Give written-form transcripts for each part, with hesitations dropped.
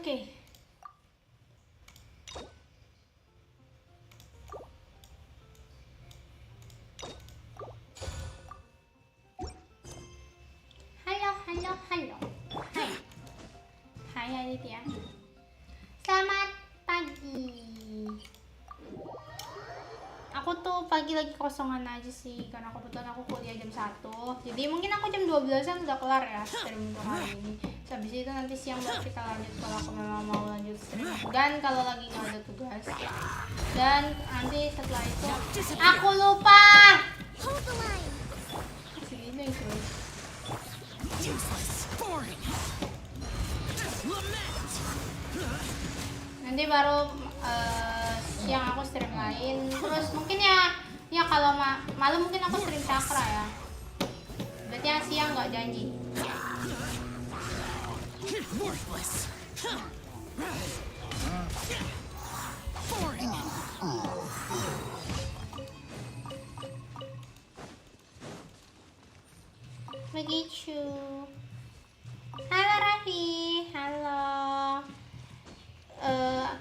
Oke. Halo. Hai. Hai Aditya. Selamat pagi. Aku tuh pagi lagi kosongan aja sih, karena kebetulan aku kuliah jam 1. Jadi mungkin aku jam 12-an udah kelar ya stream untuk hari ini. Habis itu nanti siang baru kita lanjut kalau aku memang mau lanjut stream. Dan kalau lagi nggak ada tugas. Dan nanti setelah itu aku lupa. Segini terus. Nanti baru siang aku stream lain. Terus mungkin ya kalau malam mungkin aku stream Cakra ya. Berarti yang siang nggak janji. Begitu. Halo Raffi, halo.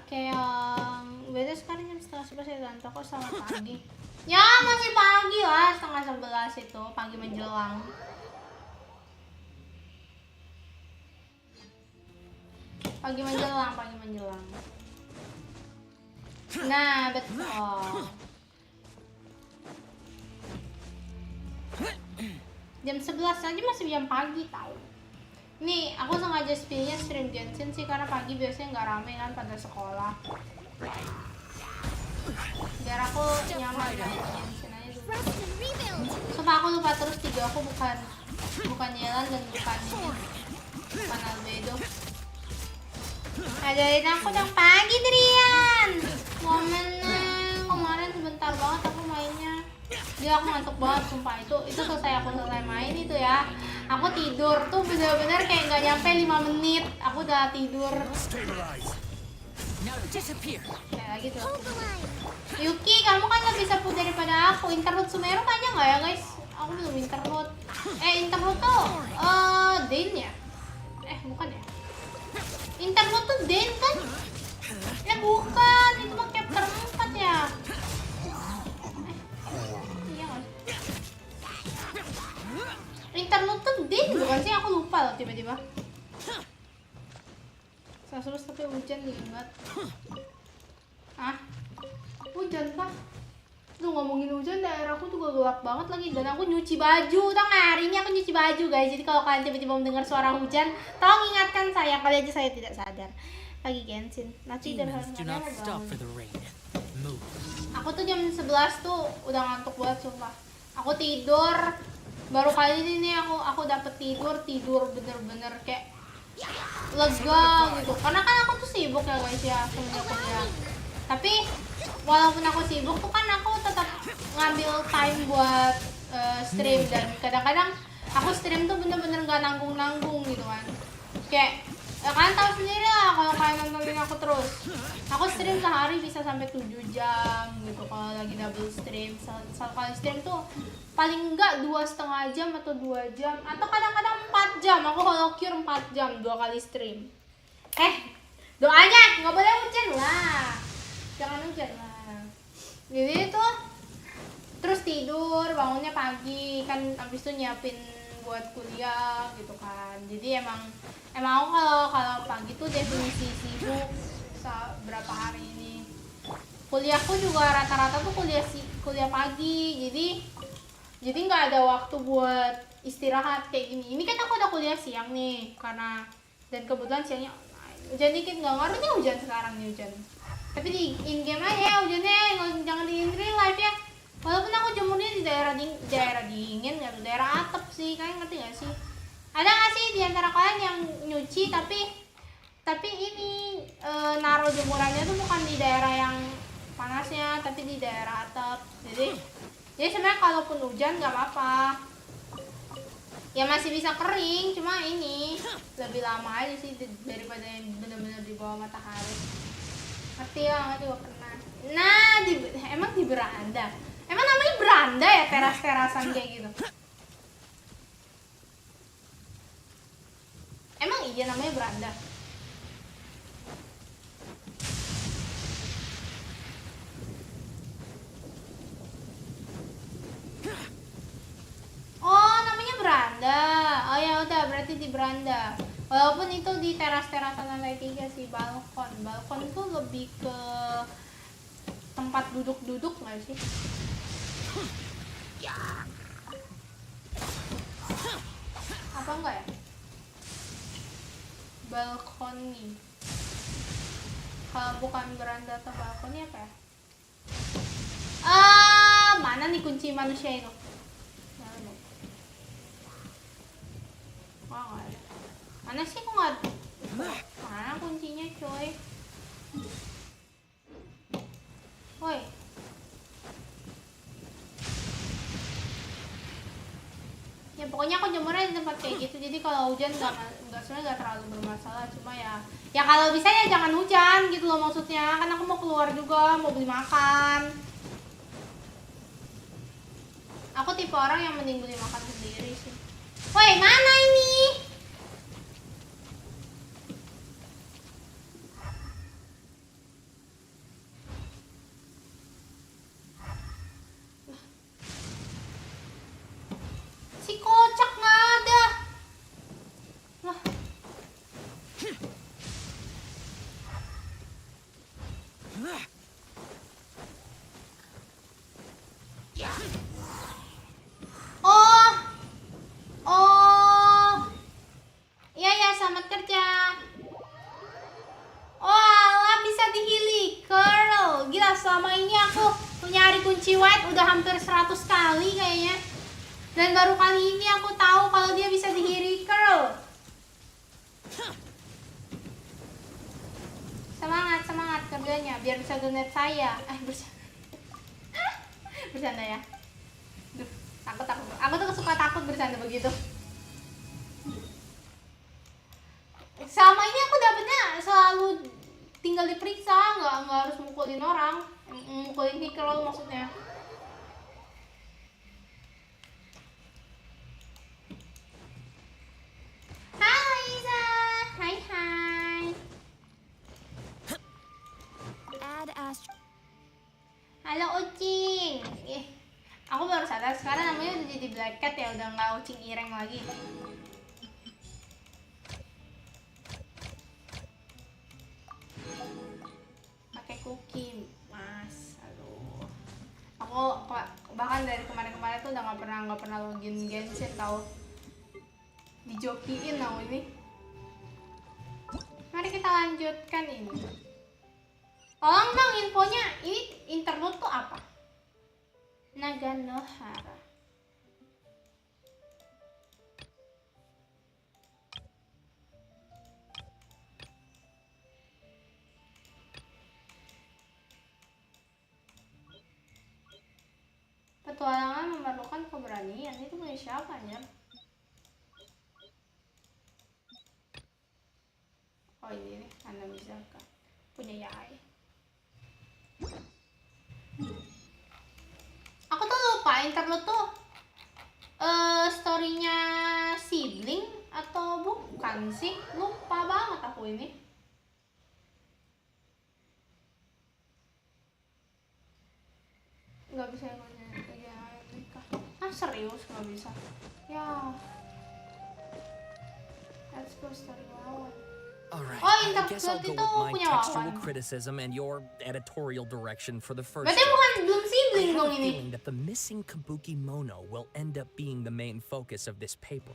Keong. Beda sekarang jam 10:30 saya ganteng kok sama pagi. Ya masih pagi lah, 10:30 itu pagi menjelang. Pagi menjelang. Nah betul. Jam 11 aja masih jam pagi tau. Nih aku sengaja pilihnya stream Genshin sih karena pagi biasanya nggak rame kan pada sekolah. Biar aku nyaman kan Genshin aja dulu. Sumpah aku lupa terus 3 aku bukan Yelan dan bukan Albedo. Ajarin aku dong pagi Drian. Kemarin sebentar banget aku mainnya. Dia aku ngantuk banget sumpah itu selesai main itu ya. Aku tidur tuh bener-bener kayak nggak nyampe 5 menit. Aku udah tidur. Kayak lagi tuh. Yuki, kamu kan lebih sapu daripada aku. Interlude sumeru kayaknya nggak ya guys? Aku belum interlude. Interlude tuh Den ya? Bukan ya? Interlude tuh Den kan? Bukan, itu mah chapter 4 ya. Iya nggak? Interlude tuh Den bukan sih? Aku lupa loh tiba-tiba. Terus tapi hujan dingin banget. Hujan kah? Tuh ngomongin hujan, daerahku juga gelap banget lagi. Dan aku nyuci baju, tau gak? Hari ini aku nyuci baju guys. Jadi kalau kalian tiba-tiba mendengar suara hujan, tolong ingatkan saya, kali aja saya tidak sadar. Lagi Genshin. Nanti dari hari ini aku tuh jam 11 tuh udah ngantuk banget sumpah. Aku tidur, baru kali ini aku dapet tidur bener-bener kayak lega gitu. Karena kan aku tuh sibuk ya guys ya semenjak kuliah. Tapi walaupun aku sibuk tuh kan aku tetap ngambil time buat stream. Dan kadang-kadang aku stream tuh bener-bener gak nanggung-nanggung gitu kan. Kayak ya kalian tahu sendiri lah kalau kalian nontonin aku terus. Aku stream sehari bisa sampai 7 jam gitu kalau lagi double stream. Sekali stream tuh paling enggak 2,5 jam atau 2 jam atau kadang-kadang 4 jam. Aku kalau cure 4 jam 2 kali stream. Doanya nggak boleh hujan lah. Jangan hujan lah. Jadi itu terus tidur, bangunnya pagi kan, abis itu nyiapin buat kuliah gitu kan. Jadi emang aku kalau pagi tuh definisi sibuk berapa hari ini. Kuliahku juga rata-rata tuh kuliah pagi. Jadi nggak ada waktu buat istirahat kayak gini. Ini kan aku udah kuliah siang nih dan kebetulan siangnya hujan dikit, nggak ngaruh nih hujan sekarang nih hujan. Tapi di in game aja ya hujannya, jangan di real life ya. Walaupun aku jemurnya di daerah dingin nggak tuh, daerah atap sih, kalian ngerti nggak sih? Ada nggak sih di antara kalian yang nyuci tapi ini naruh jemurannya tuh bukan di daerah yang panasnya, tapi di daerah atap. Jadi sebenarnya kalaupun hujan nggak apa-apa, ya masih bisa kering, cuma ini lebih lama aja sih daripada yang benar-benar di bawah matahari. Ngerti ya, ngerti gak pernah. Nah, emang di beranda? Emang namanya beranda ya, teras-terasan kayak gitu? Emang iya namanya beranda? berarti di beranda. Walaupun itu di teras-terasan lantai 3 sih, balkon. Balkon itu lebih ke tempat duduk-duduk nggak sih? Apa enggak ya? Balkoni. Kalau bukan beranda atau balkoni apa ya? Mana nih kunci manusia itu? Wah, nggak ada. Mana sih kok nggak? Mana kuncinya, coy? Woi. Ya pokoknya aku jemurnya di tempat kayak gitu. Jadi kalau hujan nggak sebenarnya nggak terlalu bermasalah. Cuma ya kalau bisa ya jangan hujan gitu loh maksudnya. Kan aku mau keluar juga, mau beli makan. Aku tipe orang yang mending beli makan sendiri sih. Woi, mana ini? Si kocak nggak ada. Lah. Iya ya, selamat kerja. Alah, bisa dihili curl. Gila, selama ini aku nyari kunci white udah hampir 100 kali kayaknya. Dan baru kali ini aku tahu kalau dia bisa dihili curl. Semangat kerjanya biar bisa donate saya. Bercanda ya. Duh, takut. Aku tuh suka takut bercanda begitu. Selama ini aku dapetnya selalu tinggal diperiksa, nggak harus mukulin orang, mukulin hikro maksudnya. Halo Isa, hai. Halo Ucing. Aku baru sadar sekarang namanya udah jadi Black Cat ya, udah nggak Ucing Ireng lagi. Cookie, mas, aduh, aku bahkan dari kemarin tuh udah nggak pernah login Genshin, tahu, dijokiin aku ini. Mari kita lanjutkan ini. Tolong dong infonya, ini Interlude tuh apa? Naganohara. Petualangan memerlukan keberanian. Itu punya siapa ya? Oh ini nih, Anda bisa kan punya Yai. Aku tuh lupa Interlude tuh storynya sibling atau bukan sih? Lupa banget aku ini. Nggak bisa ngomongin nikah. Serius nggak bisa? Ya. Let's go story lawan. Alright, Oh, I guess I'll Interlude go itu with my punya textual lawan. criticism and your editorial direction for the first. Berarti bukan belum I sibling have dong a ini. feeling that the missing kabuki mono will end up being the main focus of this paper.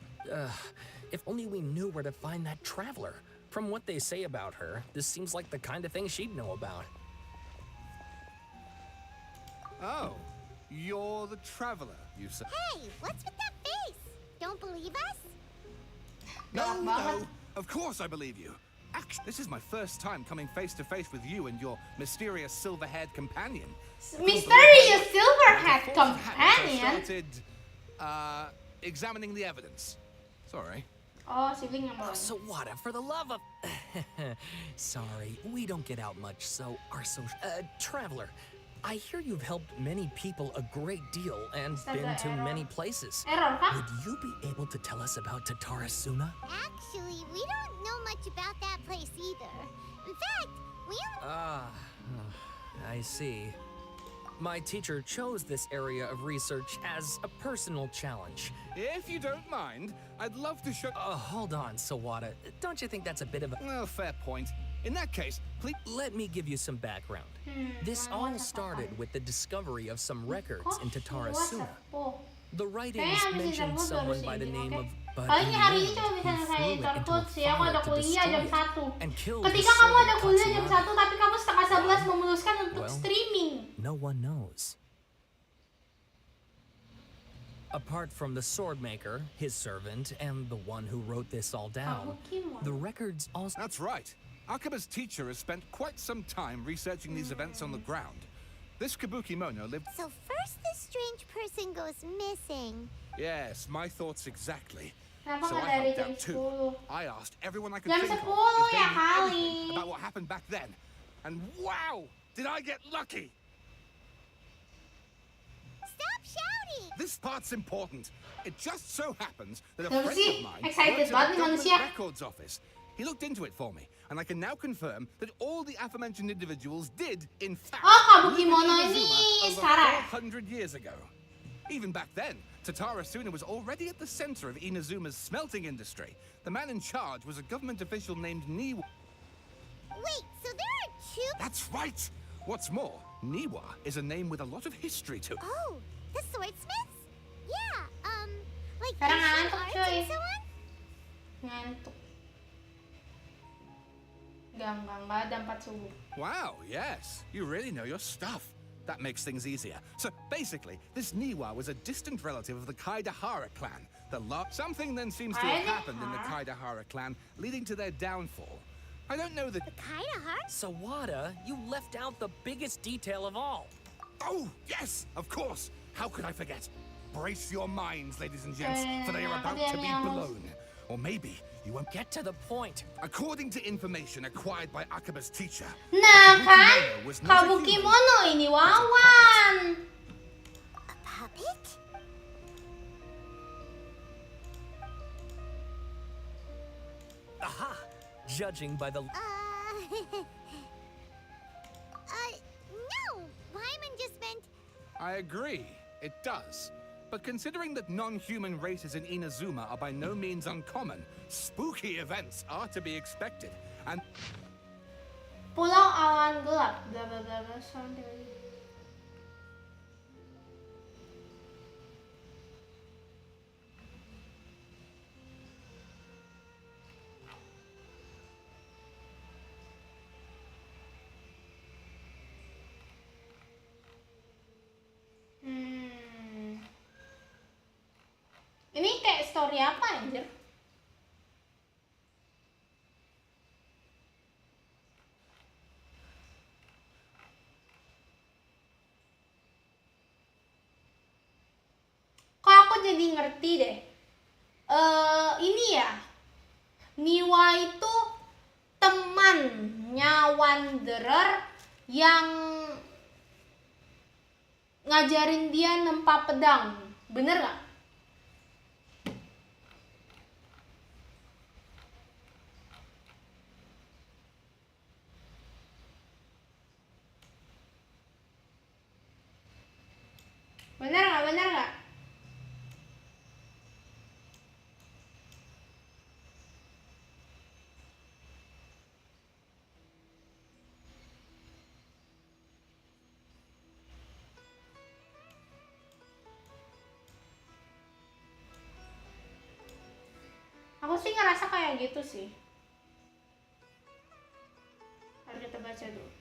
If only we knew where to find that traveler. From what they say about her, this seems like the kind of thing she'd know about. Oh, you're the traveler, you say? Hey, what's with that face? Don't believe us? Galak banget. Of course I believe you. Actually, this is my first time coming face to face with you and your mysterious silver-haired companion. Mysterious silverhead I companion. started, examining the evidence. Sorry. Oh, sibling yang bawa. So what? For the love of... Sorry, we don't get out much, so our social... traveler, I hear you've helped many people a great deal and been to many places. Error kah? Would you be able to tell us about Tatarasuna? Actually, we don't know much about that place either. In fact, we only... I see. My teacher chose this area of research as a personal challenge. If you don't mind, I'd love to show... Hold on, Sawada. Don't you think that's a bit of a... Well, fair point. In that case, please... Let me give you some background. This all started with the discovery of some records in Tatarasuna. The writings mentioned someone by the name of Paling hari ini cuma bisa selesai Interlude sih. Aku ada kuliah jam 1. Ketika kamu ada kuliah jam 1 tapi kamu setengah 11 memutuskan untuk streaming. No one knows. Apart from the sword maker, his servant, and the one who wrote this all down, the records also... That's right. Akaba's teacher has spent quite some time researching these events on the ground. This Kabukimono lived... So first this strange person goes missing. Yes, my thoughts exactly. Kenapa So nggak I dari helped jam out too. 10? I asked everyone I could Jam think of 10 if they ya knew kali. anything about what happened back then. And wow, did I get lucky! Stop shouting! This part's important. It just so happens that a Kenapa friend sih? of mine Excited works at banget the nih government manusia. records office. He looked into it for me, and I can now confirm that all the aforementioned individuals did, in fact, Oh, live in Kabukimono Inazuma ini over sekarang. 400 years ago. Even back then, Tatarasuna was already at the center of Inazuma's smelting industry. The man in charge was a government official named Niwa. Wait, so there are two... That's right! What's more, Niwa is a name with a lot of history to it. Oh, the swordsmiths? Yeah, like Sekarang ancient ngantuk, arts cuy. and so on? Ngantuk. Enggak ada 4 subuh. Wow, yes. You really know your stuff. That makes things easier. So basically, this Niwa was a distant relative of the Kaidahara clan. Something then seems to have happened in the Kaidahara clan, leading to their downfall. I don't know the... Kaidahara? Sawada, you left out the biggest detail of all. Oh, yes, of course. How could I forget? Brace your minds, ladies and gents, for they are about to be blown. Or maybe you won't Get to the point. According to information acquired by Akaba's teacher, Nah kan, Kabukimono was not a human. Kabukimono ini Wawan. A puppet? Aha! Judging by the... No! Wyman just meant... I agree, it does. But considering that non-human races in Inazuma are by no means uncommon, spooky events are to be expected. And Pulau awan gelap. Bla bla bla bla. Ini kayak story apa anjir? Kok aku jadi ngerti deh. Ini ya. Niwa itu temannya Wanderer yang ngajarin dia nempa pedang. Bener gak? Bener gak? Bener gak? Aku sih ngerasa kayak gitu sih. Harus kita baca dulu.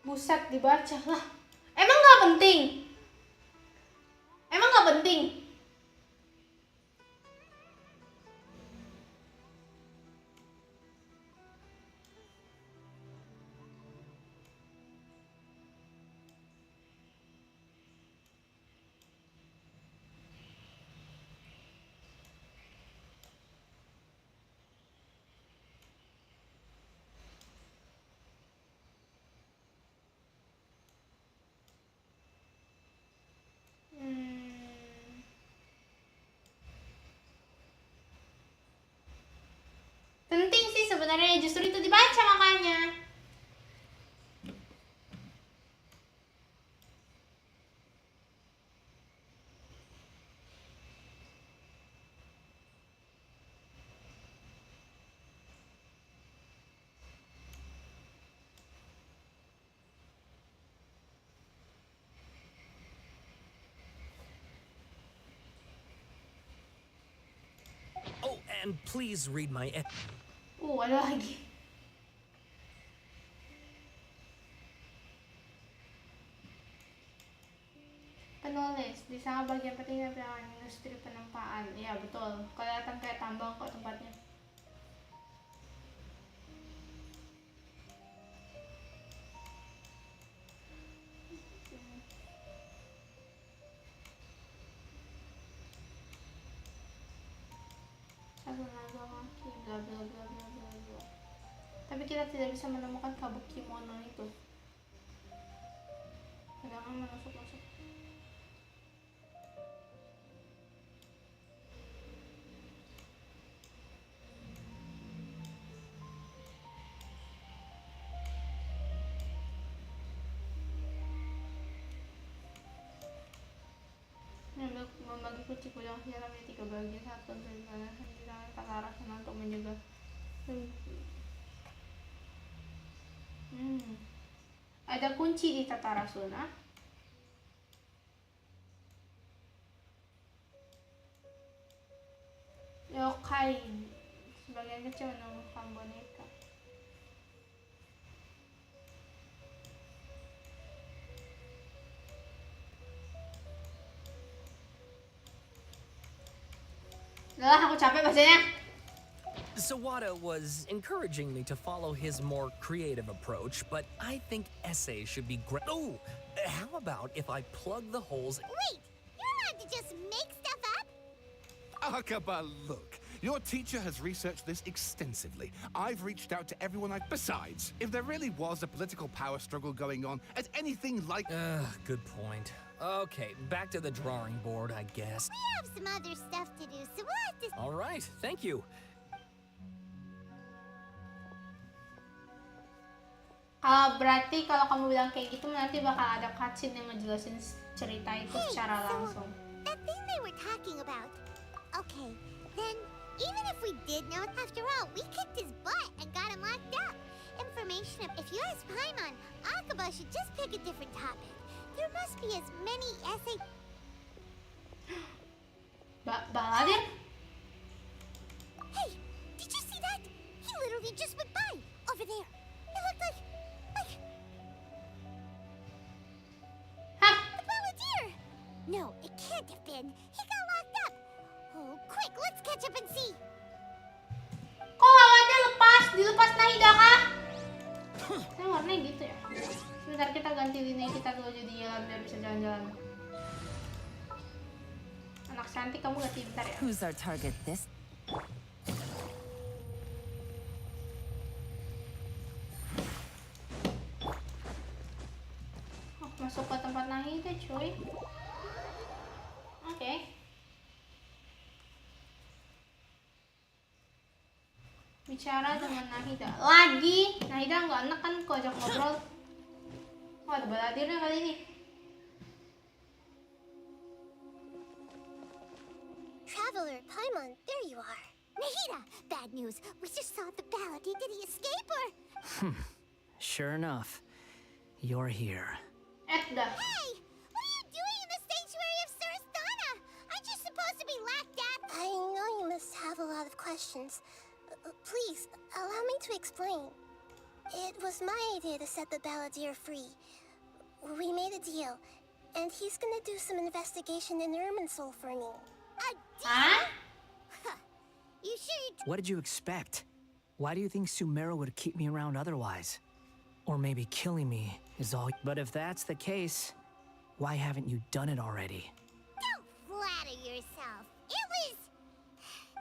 Buset, dibaca lah. Emang gak penting? Emang gak penting? sebenarnya justru itu dibaca makanya. Oh, and please read my. Ada lagi. Penulis, di sana bagian penting dari industri penempaan. Iya betul, kelihatan kayak tambang kok tempatnya. Satu naga kaki, bla bla bla bla bla bla. Tapi kita tidak bisa menemukan kabuki mono itu. Jangan masuk. Membagi kunci gudang dalam 3 bagian, satu untuk dimana hidangan tak arah sana untuk menjaga. Ada kunci di tata rasuna. Yokai, sebagian kecil menemukan boneka. Udah, aku capek bacanya. Sawada was encouraging me to follow his more creative approach, but I think essays should be great. Oh, how about if I plug the holes? Wait, you're allowed to just make stuff up? Akaba, look. Your teacher has researched this extensively. I've reached out to everyone Besides, if there really was a political power struggle going on at anything like... Good point. Okay, back to the drawing board, I guess. We have some other stuff to do, so we'll have to... All right, thank you. Berarti kalau kamu bilang kayak gitu, nanti bakal ada cutscene yang ngejelasin cerita itu secara langsung. That thing they were talking about. Okay, then even if we did know it, after all, we kicked his butt and got him locked up. Information, if you ask Paimon, Akaba should just pick a different topic. There must be as many essay... Baladir? Hey, did you see that? He literally just went by, over there. It looked like... Hah? The Balladeer! No, it can't have been. He got locked up. Oh, quick, let's catch up and see. Kok lawannya lepas? Dilepas Nahida kah? Saya warnanya gitu ya. Sebentar, kita ganti lini kita dulu jadi jalan biar bisa jalan-jalan. Anak cantik, kamu ganti bentar ya. Who's our target this? Oh, masuk ke tempat Nahida cuy. Oke. Bicara dengan Nahida. Lagi! Nahida nggak enak kan kok ajak ngobrol. Oh, ada baladirnya kali ini. Traveler, Paimon, there you are. Nahida, bad news. We just saw the Balladeer. Did he escape or... Sure enough, you're here. Dah. Hey! What are you doing in the sanctuary of Surasthana? Aren't you supposed to be locked up? I know you must have a lot of questions. Please, allow me to explain. It was my idea to set the Balladeer free. We made a deal, and he's gonna do some investigation in Irminsul for me. A deal? Hah? You sure you... What did you expect? Why do you think Sumeru would keep me around otherwise? Or maybe killing me is all... But if that's the case, why haven't you done it already? Don't flatter yourself. It was...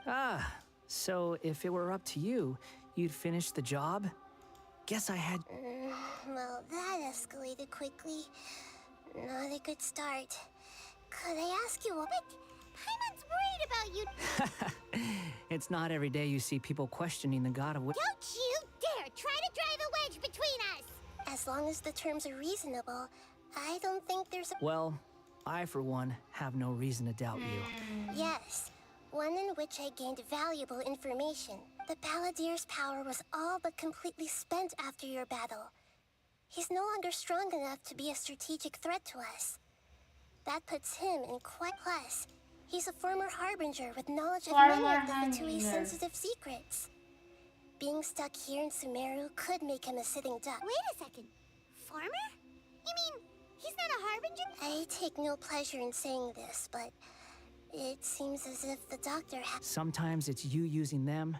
Ah, so if it were up to you, you'd finish the job? Guess I had... Well, that escalated quickly. Not a good start. Could I ask you what? Paimon's worried about you. It's not every day you see people questioning the god of Don't you dare try to drive a wedge between us! As long as the terms are reasonable, I don't think there's a... Well, I, for one, have no reason to doubt you. Yes, one in which I gained valuable information. The Balladeer's power was all but completely spent after your battle. He's no longer strong enough to be a strategic threat to us. That puts him in quite plus. He's a former harbinger with knowledge of many of the Ftui's sensitive secrets. Being stuck here in Sumeru could make him a sitting duck. Wait a second. Farmer? You mean he's not a harbinger? I take no pleasure in saying this, but it seems as if the doctor has... Sometimes it's you using them,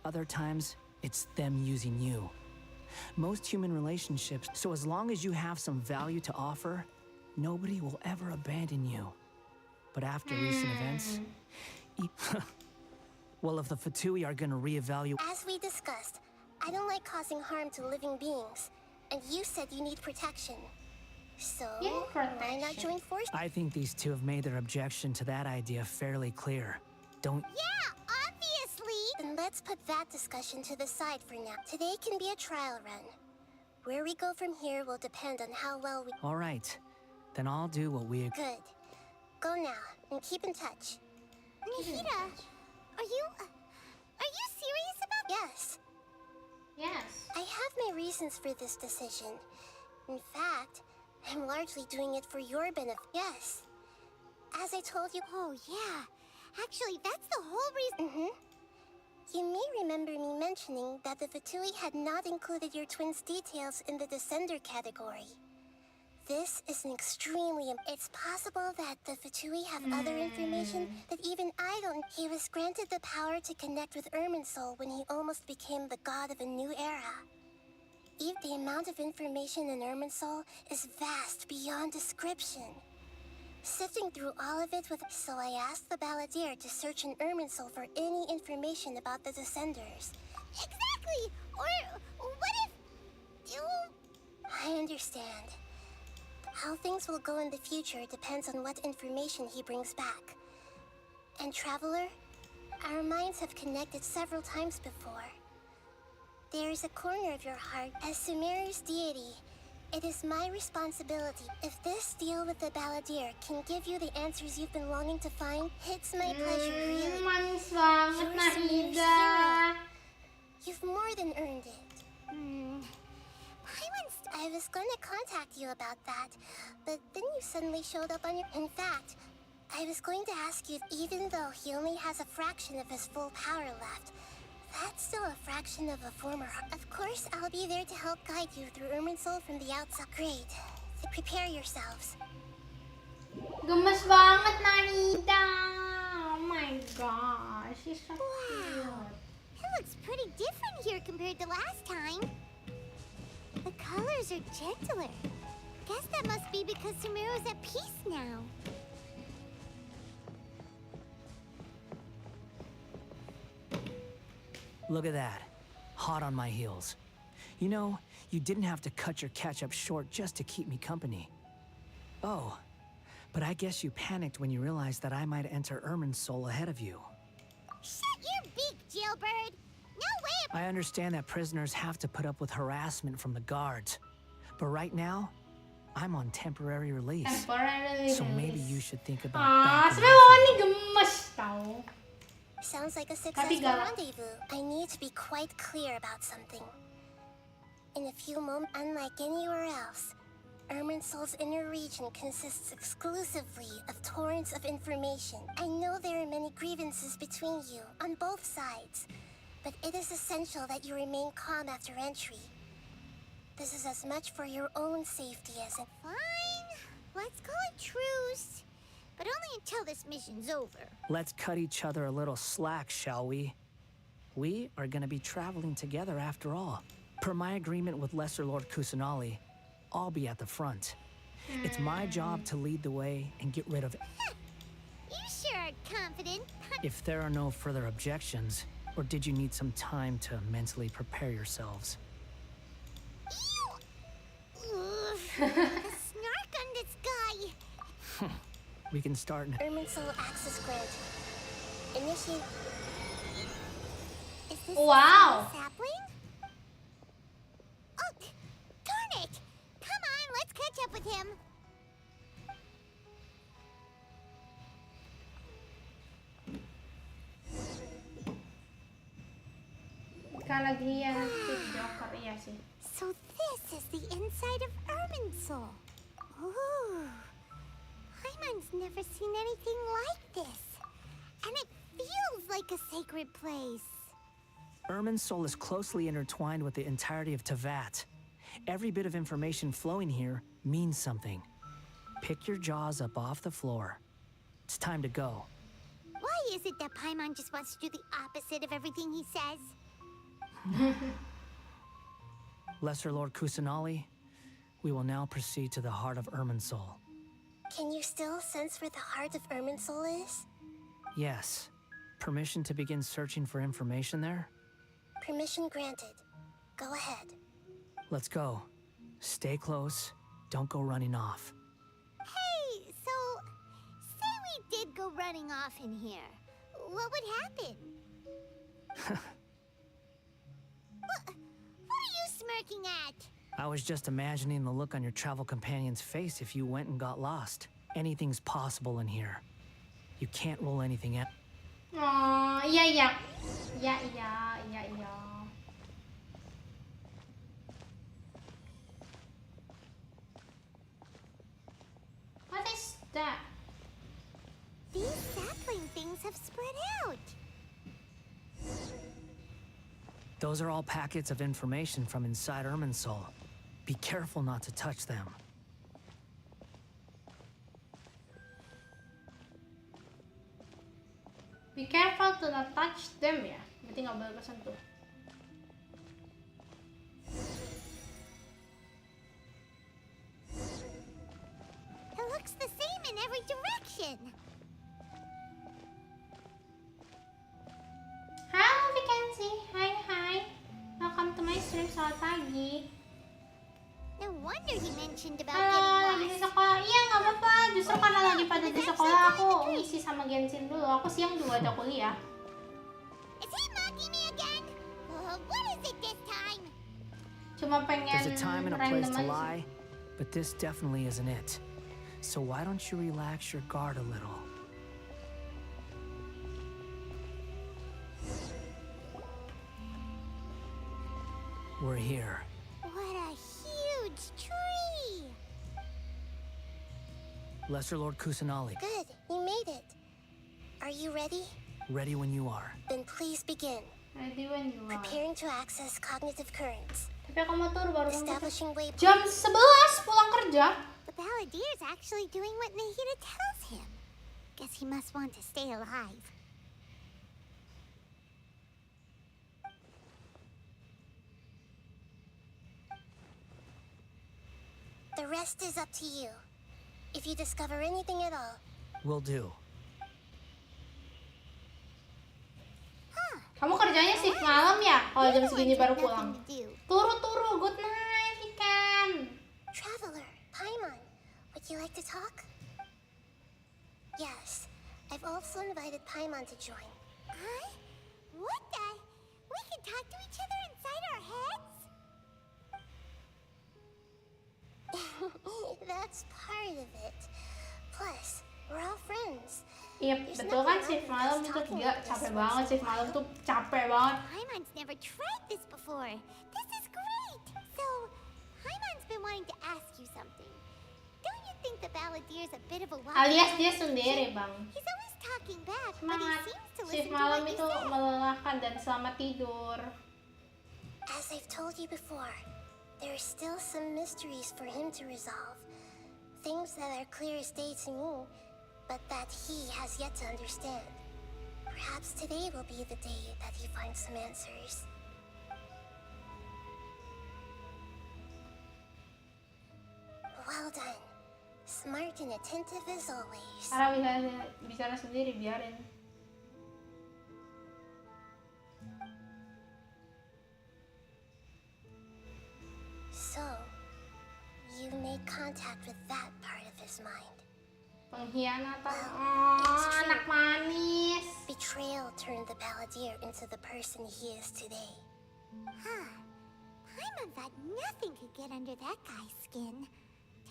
other times it's them using you. Most human relationships, so as long as you have some value to offer, nobody will ever abandon you. But after recent events, well, if the Ftui are gonna reevaluate... As we discussed, I don't like causing harm to living beings, and you said you need protection. So, why not join forces? I think these two have made their objection to that idea fairly clear. Don't... Yeah, obviously! Then let's put that discussion to the side for now. Today can be a trial run. Where we go from here will depend on how well we... All right, then I'll do what we... Good. Go now, and keep in touch. Nihita, are you serious about... Yes. Yes. I have my reasons for this decision. In fact, I'm largely doing it for your benefit. Yes. As I told you... Oh, yeah. Actually, that's the whole reason... You may remember me mentioning that the Ftui had not included your twins' details in the Descender category. This is an extremely... It's possible that the Ftui have other information that even I don't... He was granted the power to connect with Irminsul when he almost became the god of a new era. Even the amount of information in Irminsul is vast beyond description. Sifting through all of it with... So I asked the Balladeer to search in Irminsul for any information about the Descenders. Exactly! Or what if... I understand. How things will go in the future depends on what information he brings back. And Traveler, our minds have connected several times before. There is a corner of your heart as Sumeru's deity. It is my responsibility. If this deal with the Balladeer can give you the answers you've been longing to find, it's my pleasure, really. Manis banget, Nahida. You've more than earned it. I was gonna contact you about that, but then you suddenly showed up on your... In fact, I was going to ask you if even though he only has a fraction of his full power left, that's still a fraction of a former... Of course, I'll be there to help guide you through Irminsul from the outside. Great. Prepare yourselves. Gemes banget, Nahida. Oh my gosh, she's so cute. It looks pretty different here compared to last time. The colors are gentler. Guess that must be because Sumeru's at peace now. Look at that. Hot on my heels. You know, you didn't have to cut your catch-up short just to keep me company. Oh, but I guess you panicked when you realized that I might enter Irminsul ahead of you. Shut your beak, jailbird! No way! I understand that prisoners have to put up with harassment from the guards. But right now, I'm on temporary release. So maybe you should think about backing sebenernya off. ini gemes tau. Sounds like a successful rendezvous. I need to be quite clear about something. In a few moments, unlike anywhere else, Irminsul's inner region consists exclusively of torrents of information. I know there are many grievances between you, on both sides, but it is essential that you remain calm after entry. This is as much for your own safety as it... Fine. Let's call it truce. But only until this mission's over. Let's cut each other a little slack, shall we? We are gonna be traveling together after all. Per my agreement with Lesser Lord Kusanali, I'll be at the front. It's my job to lead the way and get rid of it. You sure are confident. If there are no further objections, or did you need some time to mentally prepare yourselves? The snark on this guy. We can start now. Erminsoul access granted. Initiate. Is this Wow. a sapling? Oh, darn it! Come on, let's catch up with him. Ka naghiya ng TikToker, iya sih. So this is the inside of Erminsoul. Ooh. Hyman's never seen anything like this. And it feels like a sacred place. Erminsoul is closely intertwined with the entirety of Teyvat. Every bit of information flowing here means something. Pick your jaws up off the floor. It's time to go. Why is it that Paimon just wants to do the opposite of everything he says? Lesser Lord Kusanali, we will now proceed to the heart of Erminsoul. Can you still sense where the heart of Erminsoul is? Yes. Permission to begin searching for information there? Permission granted. Go ahead. Let's go. Stay close. Don't go running off. Hey, so say we did go running off in here. What would happen? What are you smirking at? I was just imagining the look on your travel companion's face if you went and got lost. Anything's possible in here. You can't rule anything out. Oh, iya iya. Iya iya, iya iya. What is that? These sapling things have spread out. Those are all packets of information from inside Erminsoul. Be careful not to touch them. Be careful to not touch them ya. Berarti nggak boleh kesentuh. It looks the same in every direction. Halo Vikensi, hai. Welcome to my stream selamat pagi. No wonder he mentioned about Halo, lagi di getting lost. sekolah. Iya nggak apa-apa. Justru karena lagi pada di sekolah aku ngisi sama Genshin dulu. Aku siang juga ada kuliah. Is he mocking me again? What is it this time? Cuma pengen There's a time and a place random to aja. lie, but this definitely isn't it. So why don't you relax your guard a little? We're here. What a huge tree! Lesser Lord Kusanali, Good, you made it. Are you ready? ready when you are. Then please begin. Ready when you are. Preparing to access cognitive currents. Tapi aku motor baru mau Establishing waypoints. jam 11 pulang kerja. The Balladeer's actually doing what Nahida tells him. Guess he must want to stay alive. The rest is up to you. If you discover anything at all, Will do. Kamu kerjanya shift malam ya? Kalau jam segini baru pulang. nothing to do. Turu. Good night, Ikan. Traveler, Paimon, would you like to talk? Yes, I've also invited Paimon to join. Huh? What the? We can talk to each other inside our heads? That's part of it. Plus, we're all friends. Iya betul kan shift malam itu gila capek banget shift malam tuh capek banget. Paimon's never tried this before. This is great. So, Paimon's been wanting to ask you something. Don't you think the Balladier's a bit of a wild Alias card? dia sendiri bang. He's always talking back, but he Semangat. seems to Shift listen to malam what you itu say. melelahkan dan selamat tidur. As I've told you before, there are still some mysteries for him to resolve. Things that are clear as day to me, but that he has yet to understand. Perhaps today will be the day that he finds some answers. Well done. Smart and attentive as always. Karena bisa bicara sendiri biarin. So, you made contact with that part of his mind. Pengkhianatan. It's Oh, true. anak manis. Betrayal turned the balladeer into the person he is today. Huh. Paimon thought nothing could get under that guy's skin.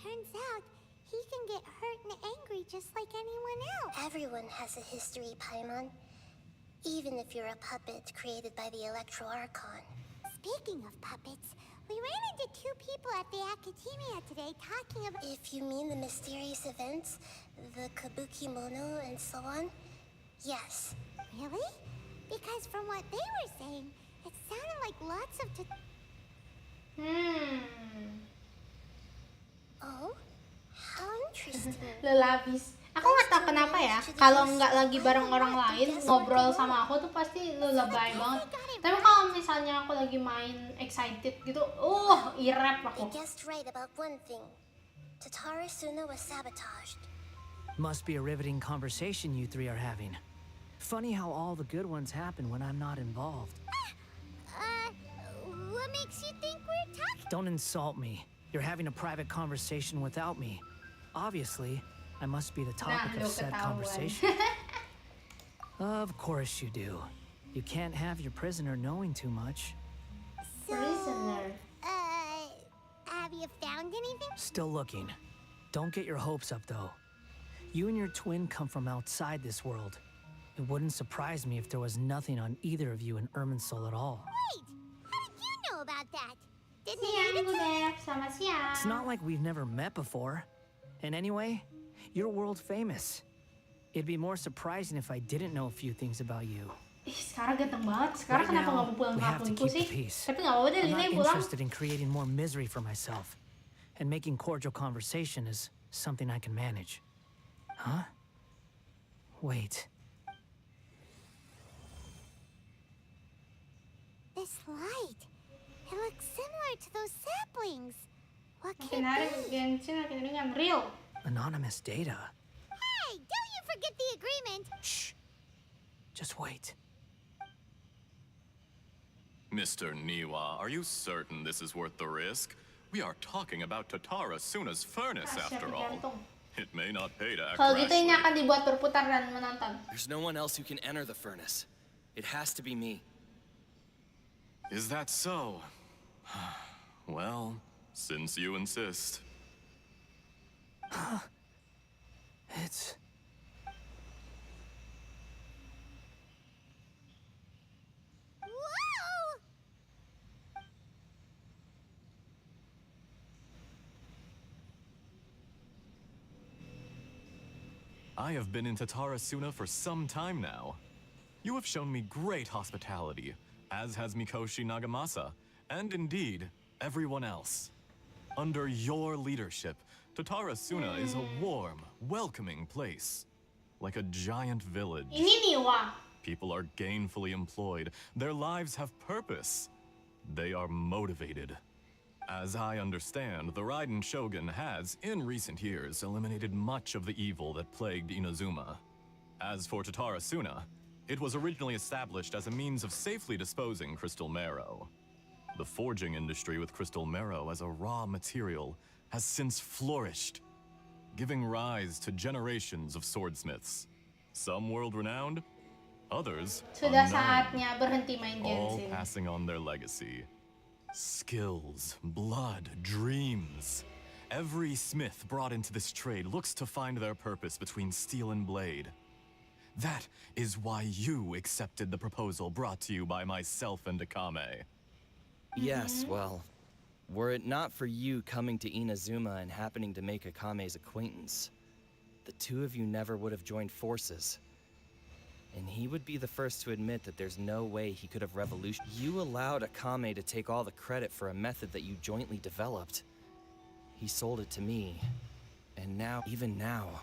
Turns out, he can get hurt and angry just like anyone else. Everyone has a history, Paimon. Even if you're a puppet created by the Electro Archon. Speaking of puppets, we ran into two people at the Academia today talking about... If you mean the mysterious events, the kabuki mono and so on, yes. Really? Because from what they were saying, it sounded like lots of... Oh, how interesting. Lelabis. Aku nggak tahu kenapa ya, kalau nggak lagi bareng orang lain, ngobrol sama aku tuh pasti lelebay banget. Tapi kalau misalnya aku lagi main excited gitu, irep They aku. guessed right about one thing. Tatara Suna was sabotaged. Must be a riveting conversation you three are having. Funny how all the good ones happen when I'm not involved. What makes you think we're talking? Don't insult me. You're having a private conversation without me. Obviously, I must be the topic Nah, of lo said ketahuan. conversation. Of course you do. You can't have your prisoner knowing too much. Prisoner. Have you found anything? Still looking. Don't get your hopes up, though. You and your twin come from outside this world. It wouldn't surprise me if there was nothing on either of you in Irminsul at all. Wait! How did you know about that? Didn't Siang, you Beb. Selamat siang. It's not like we've never met before. And anyway, you're world famous. It'd be more surprising if I didn't know a few things about you. Sekarang ganteng banget. Sekarang Right kenapa now, nggak mau pulang we ke have to akunku keep the sih? peace. Tapi nggak apa-apa deh, I'm Lina not yang pulang. interested in creating more misery for myself. And making cordial conversation is something I can manage. Huh? Wait. This light. It looks similar to those saplings. What Makin can hari it be? Genshin makin ringan. Real. Anonymous data. Hey, don't you forget the agreement. Shh. Just wait. Mr. Niwa, are you certain this is worth the risk? We are talking about Tatara Suna's furnace Ah, after siapa all. jantung. It may not pay to act Kalau gitu ini rashly. akan dibuat berputar dan menonton. There's no one else who can enter the furnace. It has to be me. Is that so? Well, since you insist. It's... Whoa! I have been in Tatara Suna for some time now. You have shown me great hospitality, as has Mikoshi Nagamasa, and indeed, everyone else. Under your leadership, Tatara Suna is a warm, welcoming place. Like a giant village. Ini Niwa. People are gainfully employed. Their lives have purpose. They are motivated. As I understand, the Raiden Shogun has, in recent years, eliminated much of the evil that plagued Inazuma. As for Tatara Suna, it was originally established as a means of safely disposing crystal marrow. The forging industry with crystal marrow as a raw material has since flourished, giving rise to generations of swordsmiths. Some world-renowned, others Sudah unknown, saatnya berhenti main all Genshin. passing on their legacy. Skills, blood, dreams. Every smith brought into this trade looks to find their purpose between steel and blade. That is why you accepted the proposal brought to you by myself and Akame. Yes, well, were it not for you coming to Inazuma and happening to make Akame's acquaintance, the two of you never would have joined forces. And he would be the first to admit that there's no way he could have You allowed Akame to take all the credit for a method that you jointly developed. He sold it to me. And now, even now,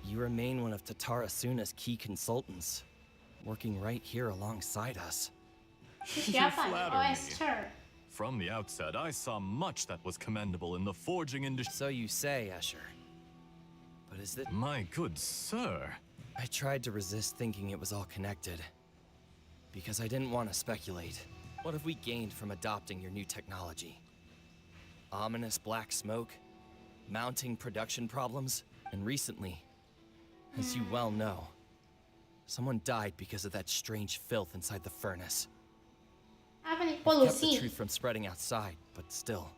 you remain one of Tatara Suna's key consultants, working right here alongside us. Siapa? flatter Oh, me. Esther. From the outset, I saw much that was commendable in the forging industry. So you say, Escher. But is that... My good sir. I tried to resist thinking it was all connected. Because I didn't want to speculate. What have we gained from adopting your new technology? Ominous black smoke? Mounting production problems? And recently, As you well know, someone died because of that strange filth inside the furnace. Apa nih? Kept the Polusi. truth from spreading outside, but still,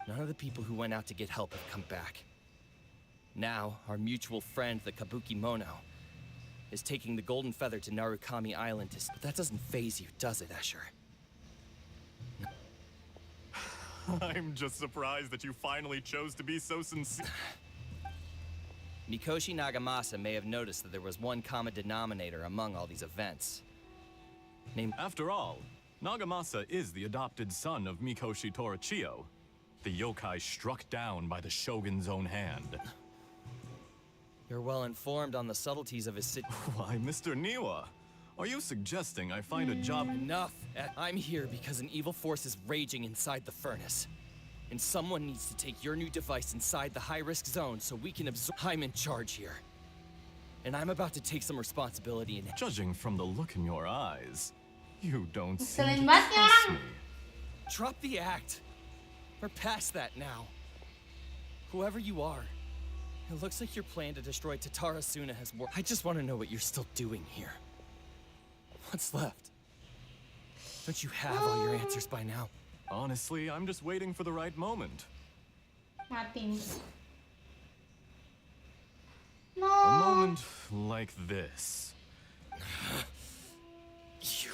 none of the people who went out to get help have come back. Now, our mutual friend, the Kabuki Mono, is taking the Golden Feather to Narukami Island to... But that doesn't faze you, does it, Escher? I'm just surprised that you finally chose to be so sincere. Mikoshi Nagamasa may have noticed that there was one common denominator among all these events. Named... After all, Nagamasa is the adopted son of Mikoshi Torichio, the yokai struck down by the shogun's own hand. You're well informed on the subtleties of his Why, Mr. Niwa, are you suggesting I find a job? Enough! I'm here because an evil force is raging inside the furnace. And someone needs to take your new device inside the high-risk zone so we can absorb... I'm in charge here. And I'm about to take some responsibility in... Judging from the look in your eyes, you don't seem Ngeselin to banget nih trust orang. me. Drop the act! We're past that now. Whoever you are, it looks like your plan to destroy Tatara Suna has worked. I just want to know what you're still doing here. What's left? Don't you have all your answers by now? Honestly, I'm just waiting for the right moment. Mati. A No. moment like this. You...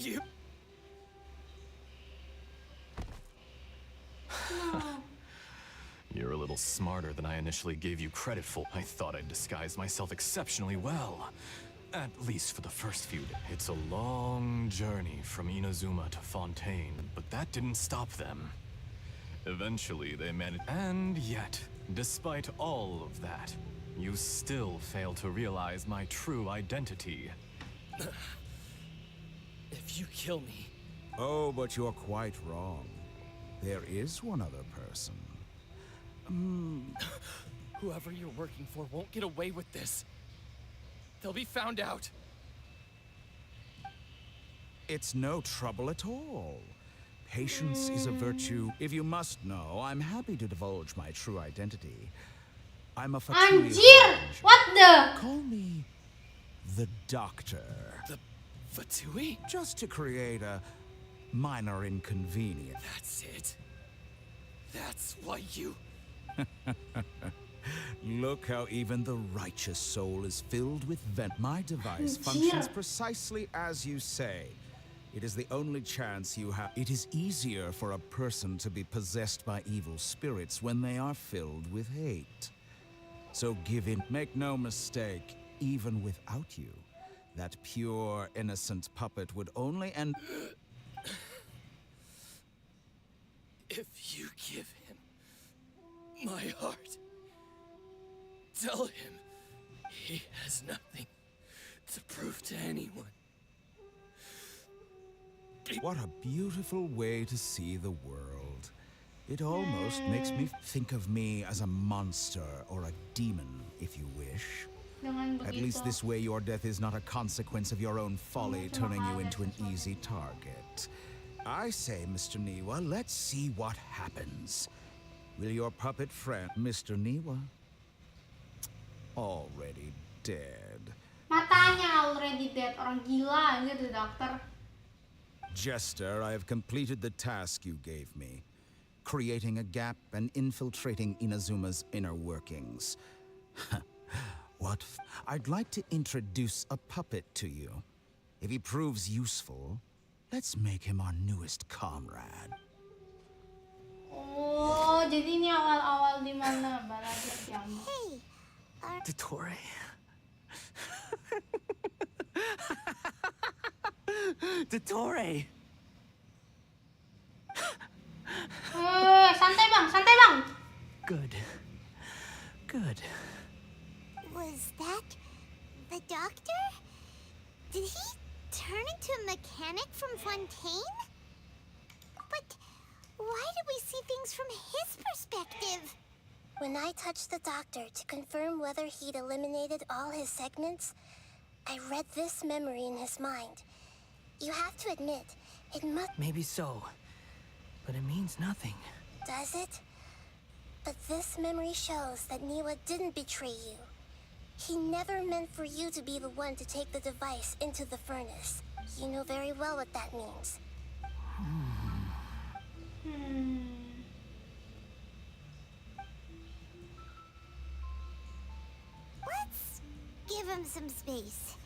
No. You're a little smarter than I initially gave you credit for. I thought I'd disguised myself exceptionally well. At least for the first few days. It's a long journey from Inazuma to Fontaine, but that didn't stop them. Eventually, they managed. And yet, despite all of that, you still fail to realize my true identity. If you kill me... Oh, but you're quite wrong. There is one other person. Whoever you're working for won't get away with this. They'll be found out. It's no trouble at all. Patience is a virtue. If you must know, I'm happy to divulge my true identity. I'm a Fatui Anjir! ranger. What the? Call me the Doctor. The Fatui? Just to create a minor inconvenience. That's it. That's why you... Look how even the righteous soul is filled with My device Anjir. functions precisely as you say. It is the only chance you have. It is easier for a person to be possessed by evil spirits when they are filled with hate. So give in. Make no mistake, even without you, that pure, innocent puppet would only end. If you give him my heart, tell him he has nothing to prove to anyone. What a beautiful way to see the world. It almost makes me think of me as a monster or a demon, if you wish. Dengan At least begitu. this way your death is not a consequence of your own folly turning you into an easy target. I say, Mr. Niwa, let's see what happens. Will your puppet friend, Mr. Niwa, already dead? Matanya already dead. Orang gila gitu, dokter. Jester, I have completed the task you gave me. Creating a gap and infiltrating Inazuma's inner workings. I'd like to introduce a puppet to you. If he proves useful, let's make him our newest comrade. Oh, jadi ini awal-awal di mana Baladet yang Hey, Dottore. Dottore! santai bang, santai bang. Good. Good. was that the doctor? Did he turn into a mechanic from Fontaine? But why do we see things from his perspective? When I touched the doctor to confirm whether he'd eliminated all his segments, I read this memory in his mind. You have to admit, it must... Maybe so. But it means nothing. Does it? But this memory shows that Niwa didn't betray you. He never meant for you to be the one to take the device into the furnace. You know very well what that means. Let's give him some space.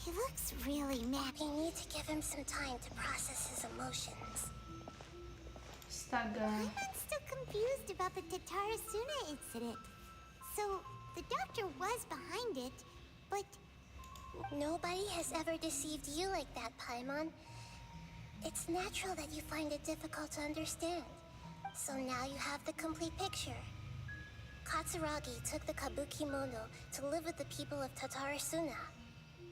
He looks really mad. We need to give him some time to process his emotions. Astaga. I'm still confused about the Tatarasuna incident. So, the doctor was behind it, but... Nobody has ever deceived you like that, Paimon. It's natural that you find it difficult to understand. So now you have the complete picture. Katsuragi took the Kabuki Mono to live with the people of Tatarasuna.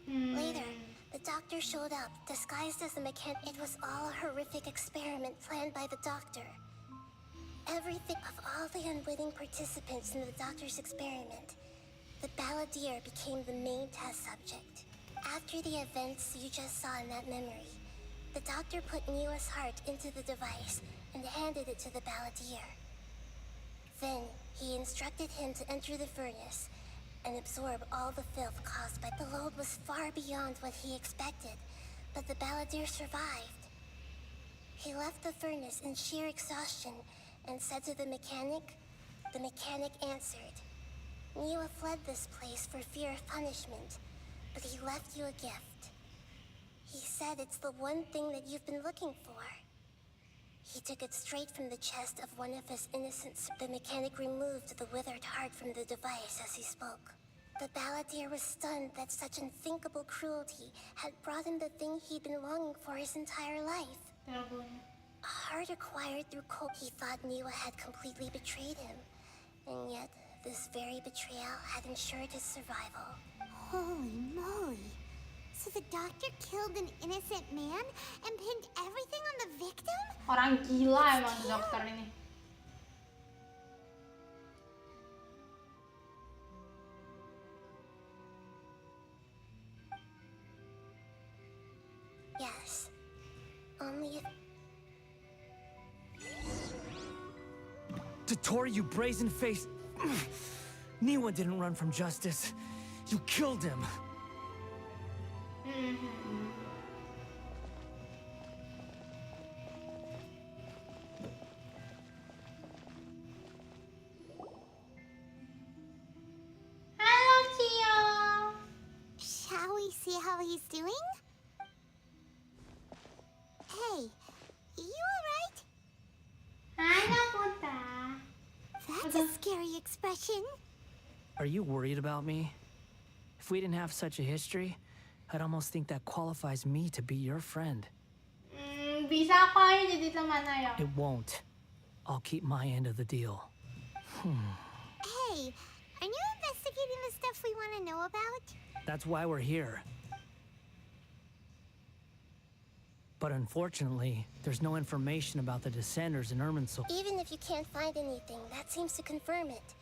Later, the doctor showed up, disguised as a mechanic. It was all a horrific experiment planned by the doctor. Everything of all the unwitting participants in the doctor's experiment, the balladeer became the main test subject. After the events you just saw in that memory, the doctor put Niwa's heart into the device and handed it to the balladeer. Then, he instructed him to enter the furnace and absorb all the filth caused by the load was far beyond what he expected, but the balladeer survived. He left the furnace in sheer exhaustion and said to the mechanic answered. Niwa fled this place for fear of punishment, but he left you a gift. He said it's the one thing that you've been looking for. He took it straight from the chest of one of his innocents. The mechanic removed the withered heart from the device as he spoke. The balladeer was stunned that such unthinkable cruelty had brought him the thing he'd been longing for his entire life. A heart acquired through cold. He thought Niwa had completely betrayed him, and yet this very betrayal had ensured his survival. Holy moly. So the doctor killed an innocent man and pinned everything on the victim? Orang gila emang dokter ini. Yes. Only if... Tottori, you brazen-faced... Niwa didn't run from justice. You killed him. Hello, Tio. Shall we see how he's doing? Hey, you alright? Hello, puta. That's a scary expression. Are you worried about me? If we didn't have such a history, I'd almost think that qualifies me to be your friend. Bisa ako ay hindi naman ayo. It won't. I'll keep my end of the deal. Hey, are you investigating the stuff we want to know about? That's why we're here. But unfortunately, there's no information about the Descenders in Irminsul. Even if you can't find anything, that seems to confirm it.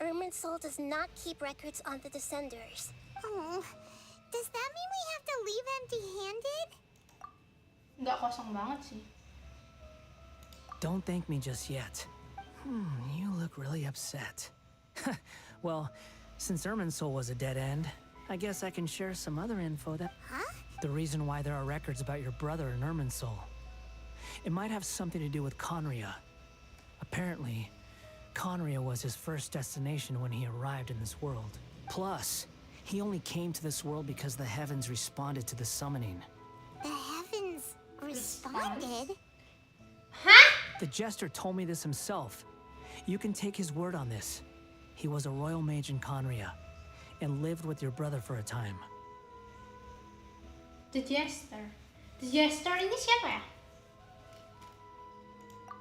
Irminsul does not keep records on the Descenders. Oh, does that mean we have to leave empty-handed? Nggak kosong banget sih. Don't thank me just yet. You look really upset. Well, since Irminsul was a dead end, I guess I can share some other info that... Huh? The reason why there are records about your brother in Irminsul. It might have something to do with Conria. Apparently, Conria was his first destination when he arrived in this world. Plus, he only came to this world because the heavens responded to the summoning. The heavens responded? Huh? The jester told me this himself. You can take his word on this. He was a royal mage in Conria, and lived with your brother for a time. The Jester. The Jester ini siapa ya?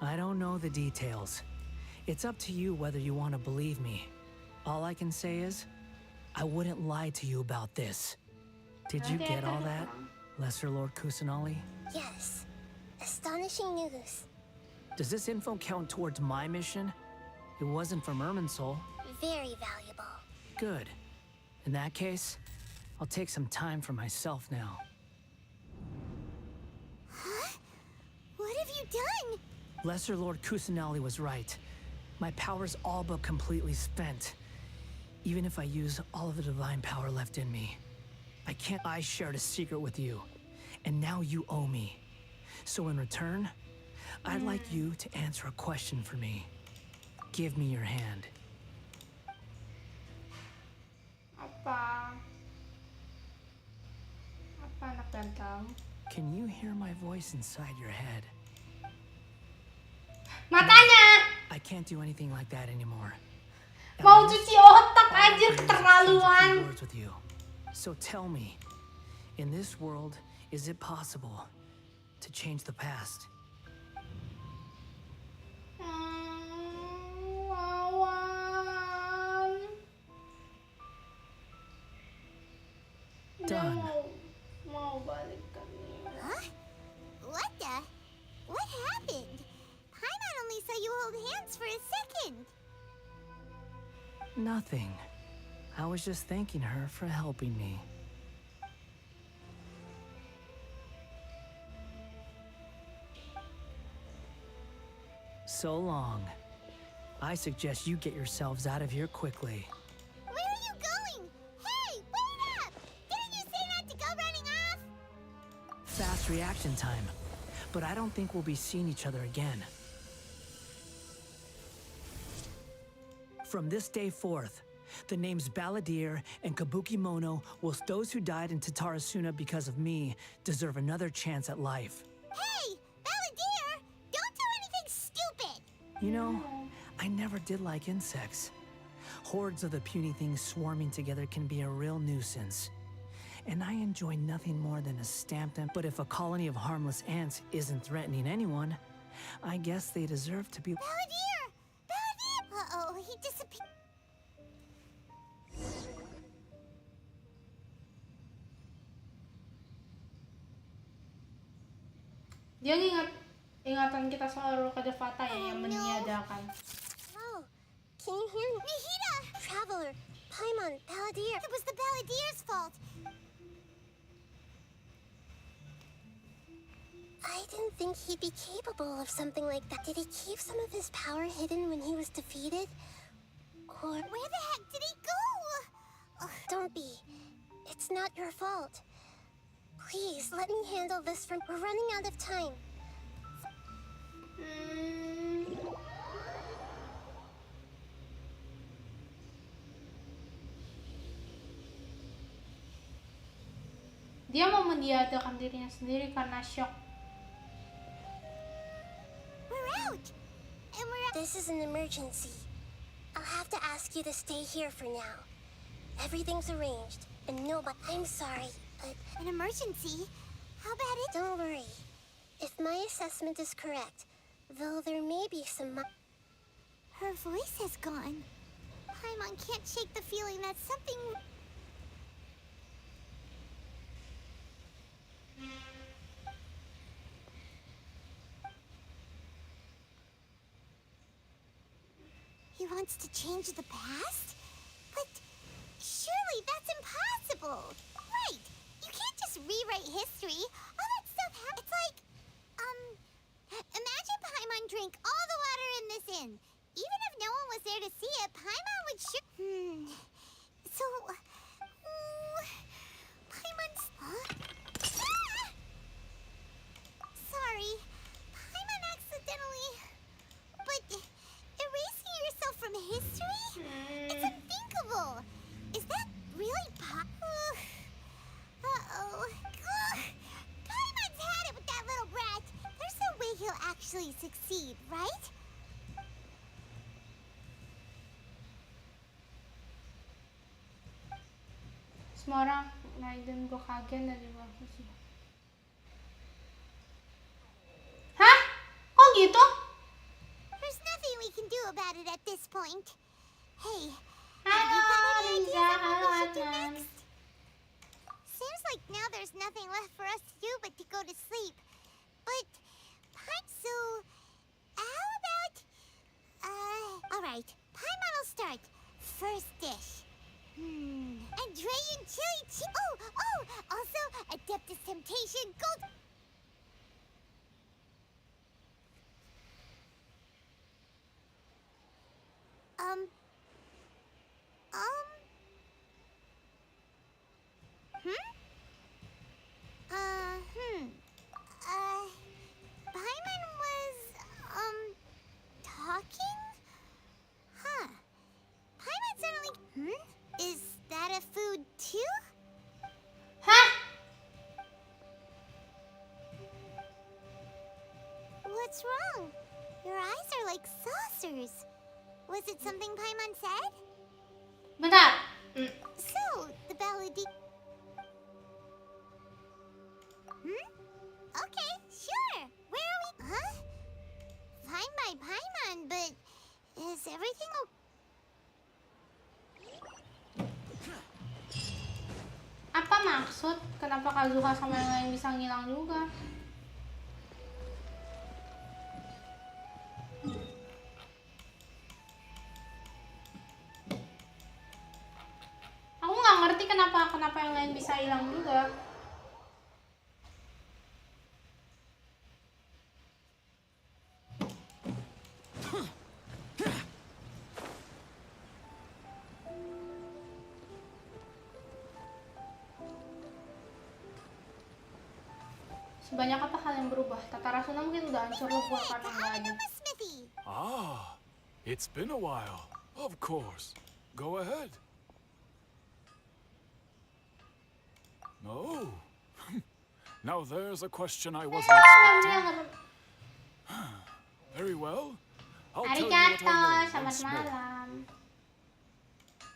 I don't know the details. It's up to you whether you want to believe me. All I can say is, I wouldn't lie to you about this. Did you get all that, Lesser Lord Kusanali? Yes. Astonishing news. Does this info count towards my mission? It wasn't from Irminsul. Very valuable. Good. In that case, I'll take some time for myself now. Huh? What have you done? Lesser Lord Kusanali was right. My power's all but completely spent. Even if I use all of the divine power left in me, I can't. I shared a secret with you, and now you owe me. So in return, I'd like you to answer a question for me. Give me your hand. Apa? Apa anak ganteng? Can you hear my voice inside your head? Matanya! I can't do anything like that anymore. At Mau least cuci otak all I anjir, can do is exchange a few keterlaluan. words with you. So tell me, in this world, is it possible to change the past? Wawan. Dia Done. mau balikan nih. Huh? What the? What happened? Paimon only saw you hold hands for a second. Nothing. I was just thanking her for helping me. So long. I suggest you get yourselves out of here quickly. Where are you going? Hey, wait up! Didn't you say not to go running off? Fast reaction time. But I don't think we'll be seeing each other again. From this day forth, the names Balladeer and Kabuki Mono, whilst those who died in Tatarasuna because of me deserve another chance at life. Hey, Balladeer! Don't do anything stupid! You know, I never did like insects. Hordes of the puny things swarming together can be a real nuisance. And I enjoy nothing more than to stamp them. But if a colony of harmless ants isn't threatening anyone, I guess they deserve to be. Balladeer! Balladeer! Uh-oh, he disappeared. Dia ingatan kita selalu ke Devata ya, yang meniadakan. Oh, can you hear me? Nihida! Traveler, Paimon, Balladeer. It was the Balladeer's fault. I didn't think he'd be capable of something like that. Did he keep some of his power hidden when he was defeated? Or... Where the heck did he go? Don't be. It's not your fault. Please, let me handle this from... We're running out of time. Dia mau meniadakan dirinya sendiri karena shock. We're out! And we're out. This is an emergency. I'll have to ask you to stay here for now. Everything's arranged, and nobody... I'm sorry, but... An emergency? How bad is... Don't worry. If my assessment is correct, though there may be some... Her voice has gone. Paimon can't shake the feeling that something... He wants to change the past? But surely that's impossible! Right! You can't just rewrite history. All that stuff happens. It's like, imagine Paimon drank all the water in this inn. Even if no one was there to see it, Paimon would So, Paimon's... Huh? Ah! Sorry. Paimon accidentally... But erasing yourself from history? It's unthinkable. Is that really Uh-oh. Paimon's had it with that little brat. There's no way he'll actually succeed, right? Semua orang naidin gue kaget dari bawah sih. Hah? Kok gitu? There's nothing we can do about it at this point. Hey, Halo, have you got any ideas Riza. on what Halo, we should do Adnan. next? Seems like now there's nothing left for us to do but to go to sleep. But, so, how about, alright, Paimon will start. First dish. Andrean chili also, Adeptus Temptation Gold... talking? Huh. Paimon suddenly... Is that a food too? Hah? What's wrong? Your eyes are like saucers. Was it something Paimon said? Bentar. So, the baladi... Okay, sure. Where are we? Huh? Fine by Paimon, but is everything okay? Apa maksud? Kenapa Kazuha sama yang lain bisa ngilang juga? Aku nggak ngerti kenapa yang lain bisa hilang juga. Sebanyak apa hal yang berubah? Tata rasuna mungkin udah hancur lebur karena nggak ada. Ah, it's been a while. Of course. Go ahead. Oh. Now there's a question I wasn't expecting. Very well. I'll tell you what I Arigato, know selamat once more. malam.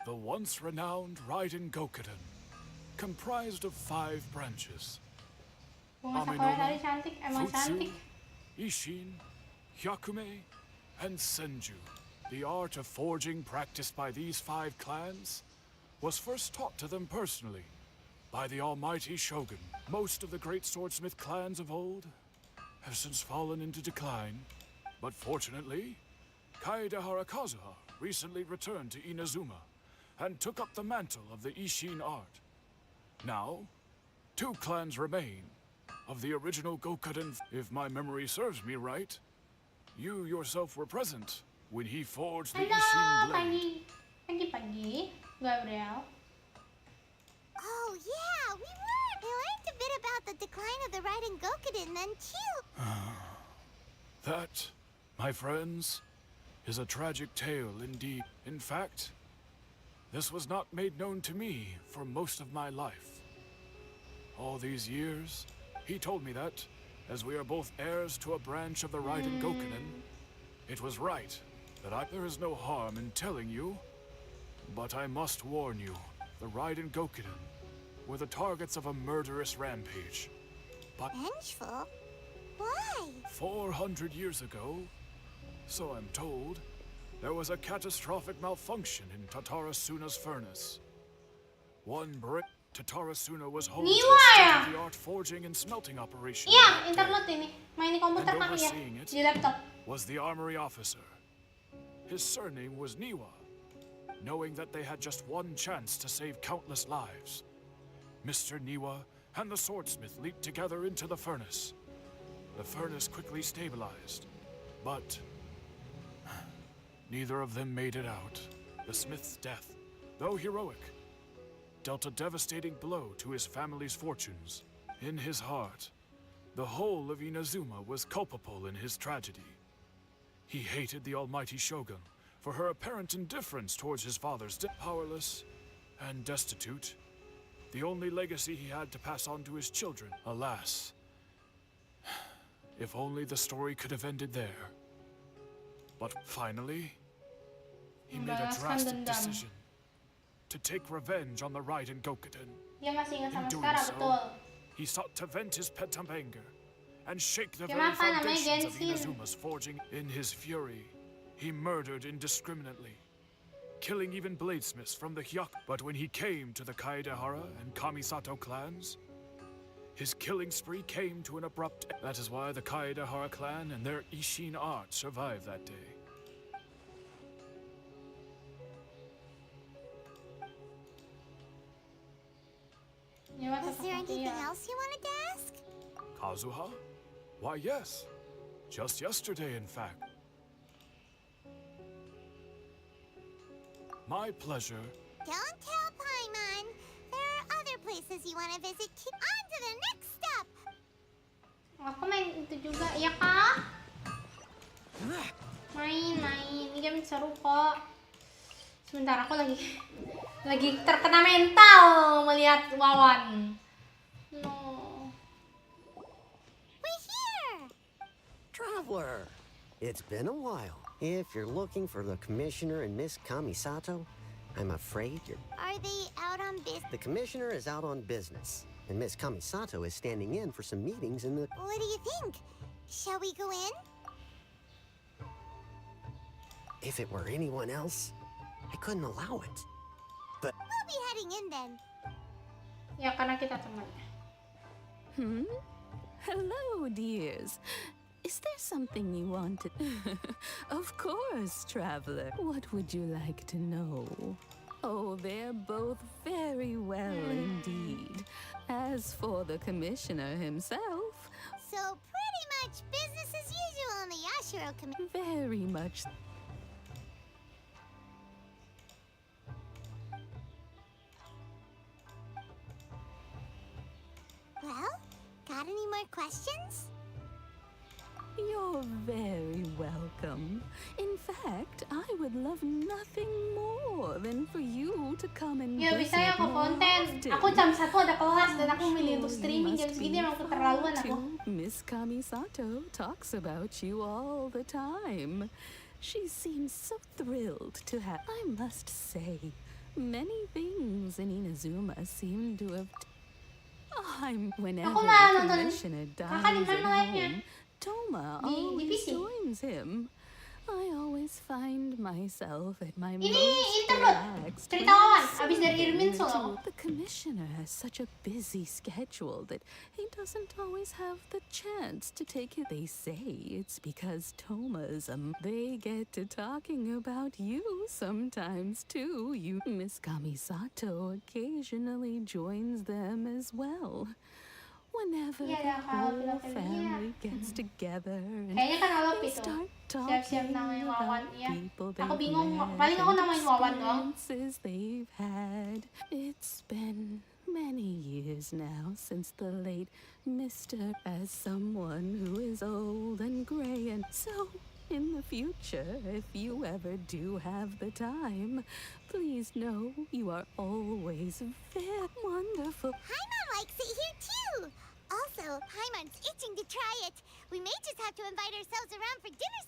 The once renowned Raiden Gokuden, comprised of 5 branches. Bunga Sakura tadi cantik, emang cantik. Ishin, Hyakume, and Senju. The art of forging practiced by these 5 clans was first taught to them personally by the almighty Shogun. Most of the great swordsmith clans of old have since fallen into decline, but fortunately, Kaedehara Kazuha recently returned to Inazuma and took up the mantle of the Ishin art. Now, 2 clans remain of the original Gokuden. If my memory serves me right, you yourself were present when he forged the Ishin blade. Pagi, Gabriel. Oh yeah, we were! We learned a bit about the decline of the Raiden Gokuden then too! That, my friends, is a tragic tale indeed. In fact, this was not made known to me for most of my life. All these years, he told me that, as we are both heirs to a branch of the Raiden Gokuden, it was right that there is no harm in telling you, but I must warn you, the Raiden Gokuden were the targets of a murderous rampage. But Vengeful? Why? 400 years ago, so I'm told, there was a catastrophic malfunction in Tatarasuna's furnace. One brick Tatarasuna was home to a state-of-the-art forging and smelting operation. Iya, Interlude ini. Main di komputer And kan ya, overseeing it di laptop. was the armory officer. His surname was Niwa. Knowing that they had just one chance to save countless lives, Mr. Niwa and the swordsmith leaped together into the furnace. The furnace quickly stabilized, but neither of them made it out. The smith's death, though heroic, dealt a devastating blow to his family's fortunes. In his heart, the whole of Inazuma was culpable in his tragedy. He hated the almighty Shogun for her apparent indifference towards his father's death. Powerless and destitute, the only legacy he had to pass on to his children. Alas, if only the story could have ended there. But finally, he made a Membalaskan drastic dendam. decision to take revenge on the Raiden Gokuden. Dia masih ingat In sama doing sekarang, so, betul. he sought to vent his pent-up anger and shake the Dia very apa namanya, foundations of Genshin. Inazuma's forging. In his fury, he murdered indiscriminately, killing even bladesmiths from the Yukk. But when he came to the Kaedehara and Kamisato clans, his killing spree came to an abrupt end. That is why the Kaedehara clan and their Ishin art survived that day. Dia mah Was tetap there mati anything ya. else you wanted to ask? Kazuha? Why, yes. Just yesterday, in fact. My pleasure. Don't tell Paimon. There are other places you want to visit too. On to the next step! Aku main itu juga, ya kak? Main. Ini game seru kok. Sebentar aku lagi terkena mental melihat Wawan. No. We're here! Traveler, it's been a while. If you're looking for the Commissioner and Miss Kamisato, I'm afraid you're... Are they out on business? The Commissioner is out on business, and Miss Kamisato is standing in for some meetings in the... What do you think? Shall we go in? If it were anyone else, I couldn't allow it. But... We'll be heading in then. Ya karena kita temannya. Hello, dears. Is there something you wanted? Of course, traveler. What would you like to know? Oh, they're both very well indeed. As for the commissioner himself, So pretty much business as usual on the Yashiro Committee. very much. Well, got any more questions? You're very welcome. In fact, I would love nothing more than for you to come and Ya bisa ya visit ke more konten. often. Aku jam 1 ada kelas dan aku milih untuk streaming jam Must segini be emang keterlaluan fun aku. too. Miss Kamisato talks about you all the time. She seems so thrilled to have. I must say, many things in Inazuma seem to have. Whenever Aku malah the nonton commissioner kakak di dines mana at live-nya? home, Toma Di always PC. joins him. I always find myself at my Ini most Interlude. relaxed Cerita when Wawan, I'm abis dari sitting Irmin with Solo. you. The commissioner has such a busy schedule that he doesn't always have the chance to take it. They say it's because Toma's they get to talking about you sometimes too. Miss Kamisato occasionally joins them as well. Whenever Iya, the ada kalau whole film-film family gets together and Kayaknya kan Alop they itu. start Siap-siap talking namain Wawan about ya. people Aku they've bingung, met paling aku and namain Wawan doang. experiences they've had. It's been many years now since the late Mr. As someone who is old and gray, and so in the future, if you ever do have the time, please know you are always very wonderful. Paimon likes it here too. Also, Paimon's itching to try it. We may just have to invite ourselves around for dinner.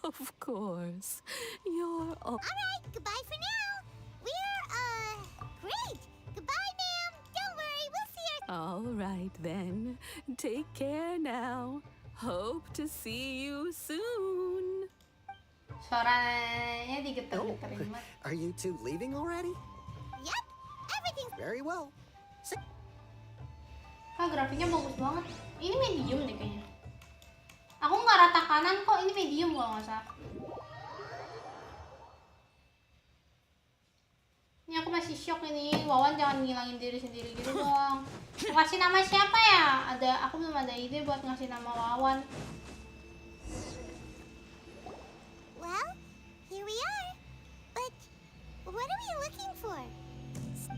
Of course, you're all. All right, goodbye for now. We're great. Goodbye, ma'am. Don't worry, we'll see her. All right then. Take care now. Hope to see you soon. Suaranya digetar-getarin banget. Are you two leaving already? Yep, everything's Very well. Ah, grafiknya bagus banget. Ini medium deh kayaknya. Aku nggak rata kanan kok, ini medium kalau nggak salah. Ini aku masih shock ini. Wawan jangan ngilangin diri sendiri gitu dong. Mau kasih nama siapa ya? Aku belum ada ide buat ngasih nama Wawan. well. Here we are. But what are we looking for?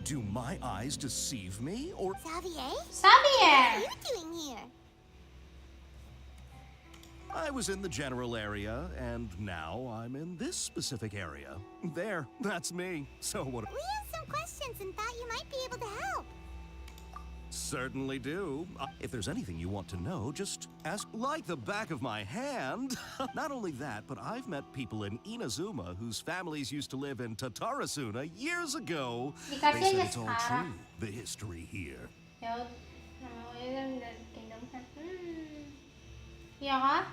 Do my eyes deceive me, or... Xavier? What Xavier! are you doing here? I was in the general area, and now I'm in this specific area. There, that's me. So what... We have some questions and thought you might be able to help. Certainly do. If there's anything you want to know, just ask. Like the back of my hand. Not only that, but I've met people in Inazuma whose families used to live in Tatarasuna years ago. They said it's all true, the history here. Ya, nama dan Kingdom Hearts. Iya kah?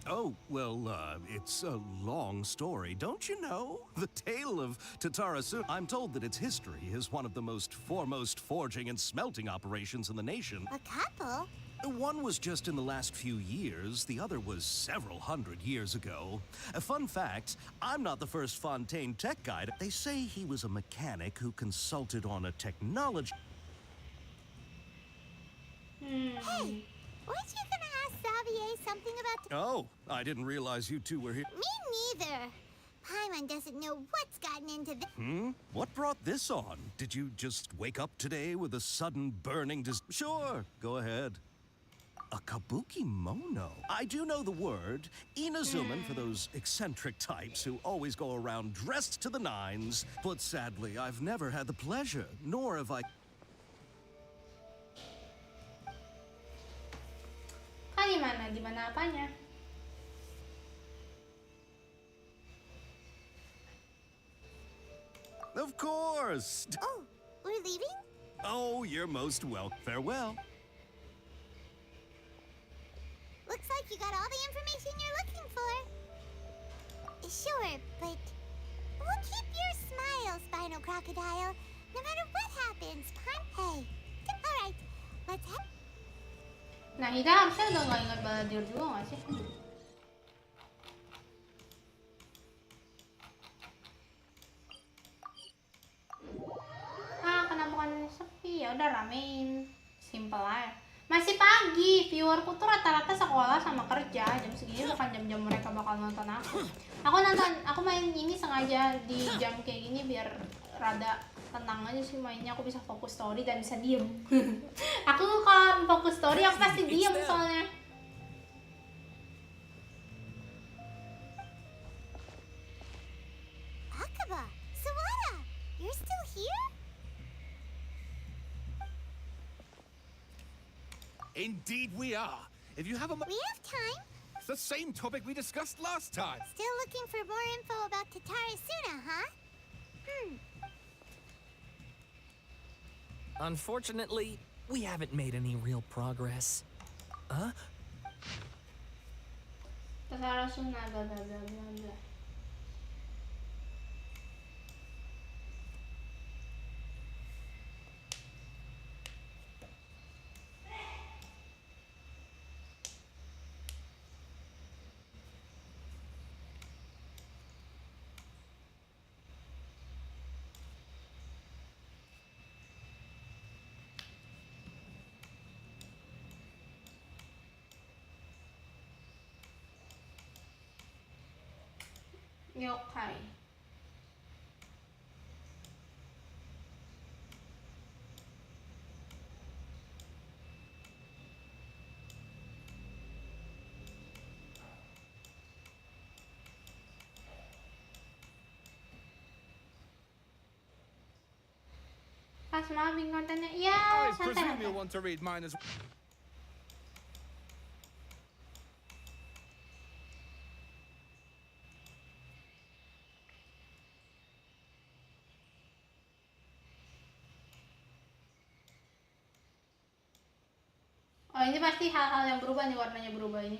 Oh, well, it's a long story, don't you know? The tale of Tatarasuna. I'm told that its history is one of the most foremost forging and smelting operations in the nation. A couple? One was just in the last few years, the other was several hundred years ago. A fun fact, I'm not the first Fontaine tech guy. They say he was a mechanic who consulted on a technology. Hey, weren't you gonna ask Xavier something about... Oh, I didn't realize you two were here. Me neither. Paimon doesn't know what's gotten into this. What brought this on? Did you just wake up today with a sudden burning Sure, go ahead. A kabuki mono? I do know the word. Inazuman for those eccentric types who always go around dressed to the nines. But sadly, I've never had the pleasure, nor have I... Di mana? Di mana apanya? Of course! Oh, we're leaving? Oh, you're most welcome. Farewell. Looks like you got all the information you're looking for. Sure, but we'll keep your smile, Spinal Crocodile, no matter what happens. Hey, alright, let's head. Nah, Hida harusnya udah nggak ingat baladir juga nggak sih? Kenapa kan sepi? Ya udah ramein, simple aja. Masih pagi, viewerku tuh rata-rata sekolah sama kerja. Jam segini bukan jam-jam mereka bakal nonton aku. Aku main ini sengaja di jam kayak gini biar rada tenang aja sih mainnya. Aku bisa fokus story dan bisa diem. Aku kalau fokus story aku pasti diem soalnya. Akaba, Sawada, you're still here? Indeed we are. If you have a... We have time. It's the same topic we discussed last time. Still looking for more info about Tatara Suna, huh? Unfortunately, we haven't made any real progress. Huh? Tatara Suna, blah blah blah blah blah. Yokai. Pas maafin kontennya, ya I santai. presume you'll want to read mine as well. Oh, ini pasti hal-hal yang berubah nih, warnanya berubah ini.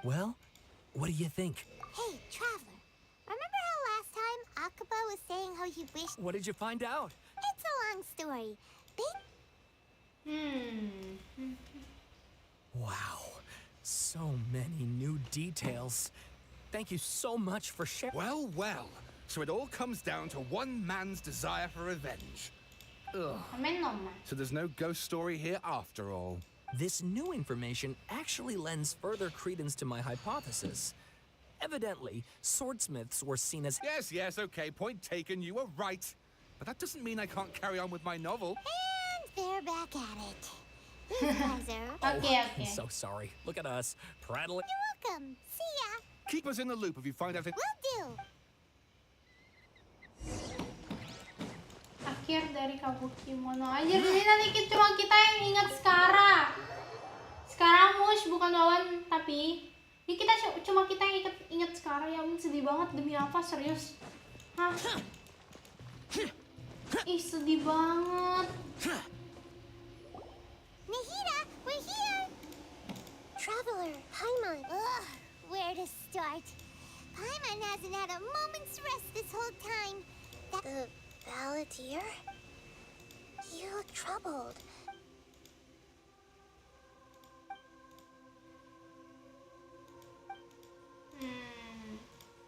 Well, what do you think? Hey, Traveler. Remember how last time Akaba was saying how he wished... What did you find out? It's a long story. Wow, so many new details. Thank you so much for sharing. Well, well. So it all comes down to one man's desire for revenge. Ugh. So there's no ghost story here after all. This new information actually lends further credence to my hypothesis. Evidently, swordsmiths were seen as... Yes, okay, point taken, you were right. But that doesn't mean I can't carry on with my novel. And they're back at it. These guys are... Okay. I'm so sorry. Look at us, prattling... You're welcome. See ya. Keep us in the loop if you find out if... Will do. Akhir dari Kabuki Mono. Anjir, ini nanti cuma kita yang ingat sekarang. Sekarang Mush bukan lawan, tapi ini cuma kita yang ingat sekarang. Ya ampun, sedih banget, demi apa, serius. Hah? Ih, sedih banget. Nahida, we're here. Traveler, Paimon. Ugh, where to start? Paimon hasn't had a moment's rest this whole time. The Valadier? You look troubled.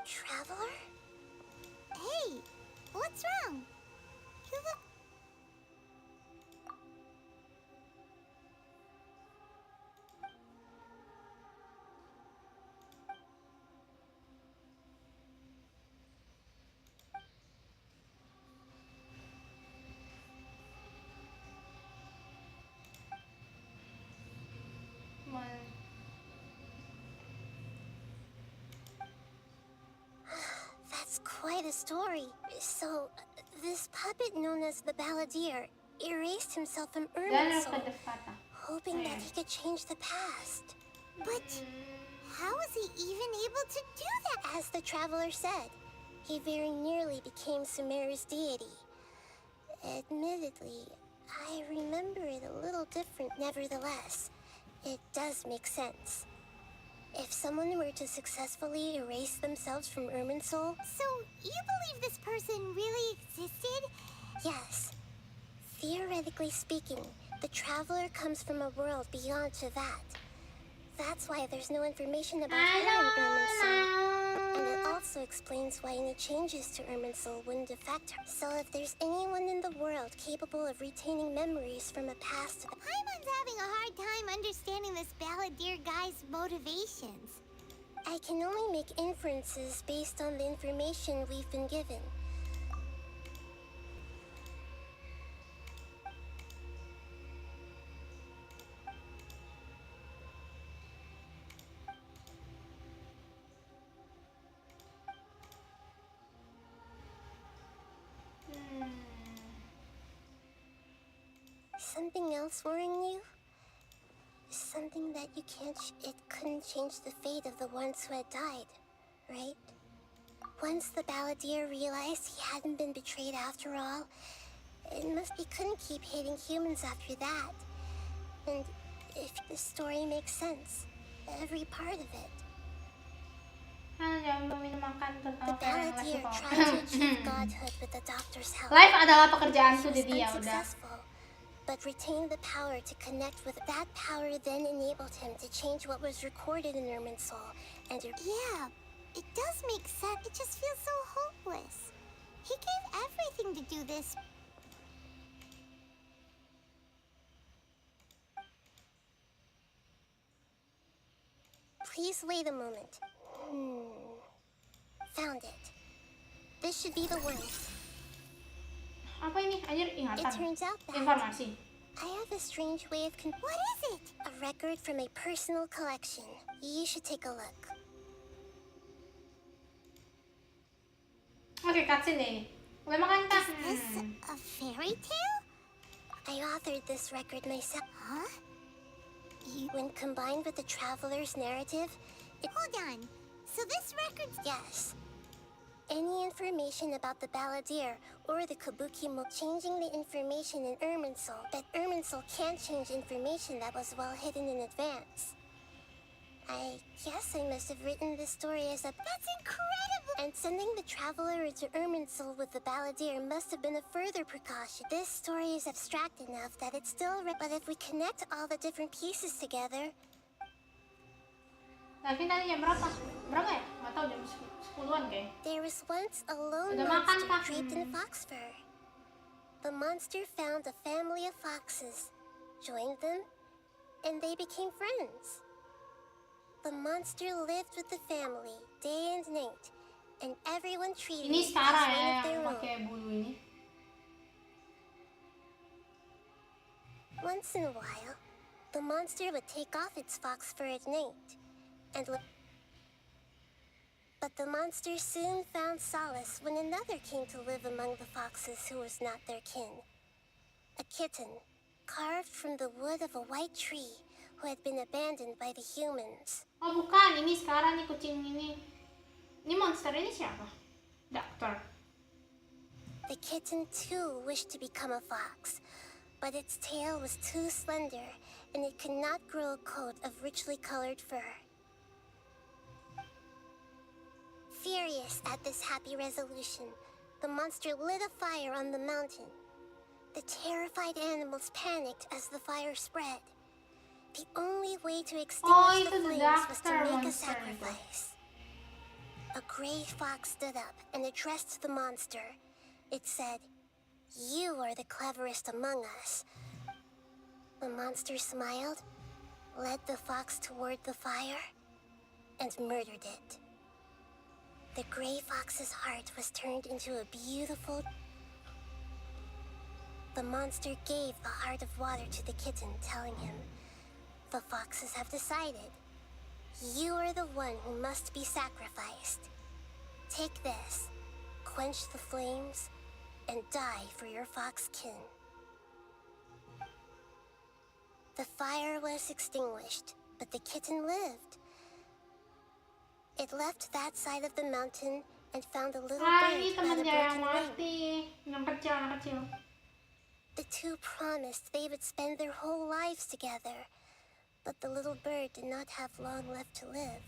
Traveler? Hey, what's wrong? You look quite a story. So, this puppet known as the Balladeer erased himself from Irminsul, hoping that he could change the past. But how was he even able to do that? As the traveler said, he very nearly became Sumeru's deity. Admittedly, I remember it a little different. Nevertheless, it does make sense. If someone were to successfully erase themselves from Irminsul... So, you believe this person really existed? Yes. Theoretically speaking, the traveler comes from a world beyond to that. That's why there's no information about her in Irminsul. And it also explains why any changes to Irminsul wouldn't affect her. So if there's anyone in the world capable of retaining memories from a past... Paimon's having a hard time understanding this Balladeer guy's motivations. I can only make inferences based on the information we've been given. Something else worrying you? Something that you can't it couldn't change the fate of the ones who had died, right? Once the Balladeer realized he hadn't been betrayed after all, he couldn't keep hating humans after that. And if the story makes sense, every part of it. The Balladeer tried to achieve godhood with the doctor's help. Life adalah pekerjaanku di dia, udah. But retained the power to connect with that power, then enabled him to change what was recorded in Irminsul and Yeah, it does make sense. It just feels so hopeless. He gave everything to do this. Please wait a moment. Found it. This should be the one. Apa ini? Anjir, ingatan. It turns out that Informasi. I have a strange way of What is it? A record from a personal collection. You should take a look. Oke, cutscene deh ini. Boleh makan kah? Is this a fairy tale? I authored this record myself. Huh? When combined with the traveler's narrative, Hold on. So this record's... Yes. Any information about the Balladeer or the Kabuki changing the information in Irminsul, but Irminsul can't change information that was well hidden in advance. I guess I must have written this story as a... That's incredible! And sending the traveler into Irminsul with the Balladeer must have been a further precaution. This story is abstract enough that it's still... But if we connect all the different pieces together... Tapi tadi jam berapa? Berapa ya? Nggak tahu, jam 10-an kayak. There was once a lone Udah makan monster kah? draped in fox fur. The monster found a family of foxes, joined them, and they became friends. The monster lived with the family day and night, and everyone treated Ini it as Skara one ya of their yang own. pakai bulu ini. Once in a while, the monster would take off its fox fur at night, but the monster soon found solace when another came to live among the foxes who was not their kin. A kitten, carved from the wood of a white tree, who had been abandoned by the humans. Oh bukan, ini sekarang nih kucing ini. Ini monster ini siapa? Dokter. The kitten too wished to become a fox, but its tail was too slender, and it could not grow a coat of richly colored fur. Furious at this happy resolution, the monster lit a fire on the mountain. The terrified animals panicked as the fire spread. The only way to extinguish the flames was to make a sacrifice. A gray fox stood up and addressed the monster. It said, "You are the cleverest among us." The monster smiled, led the fox toward the fire, and murdered it. The gray fox's heart was turned into a beautiful... The monster gave the heart of water to the kitten, telling him, "The foxes have decided. You are the one who must be sacrificed. Take this, quench the flames and die for your fox kin. The fire was extinguished, but the kitten lived. It left that side of the mountain and found a little bird Ini by temen the dia yang broken wing. mati. Yang kecil. The two promised they would spend their whole lives together, but the little bird did not have long left to live.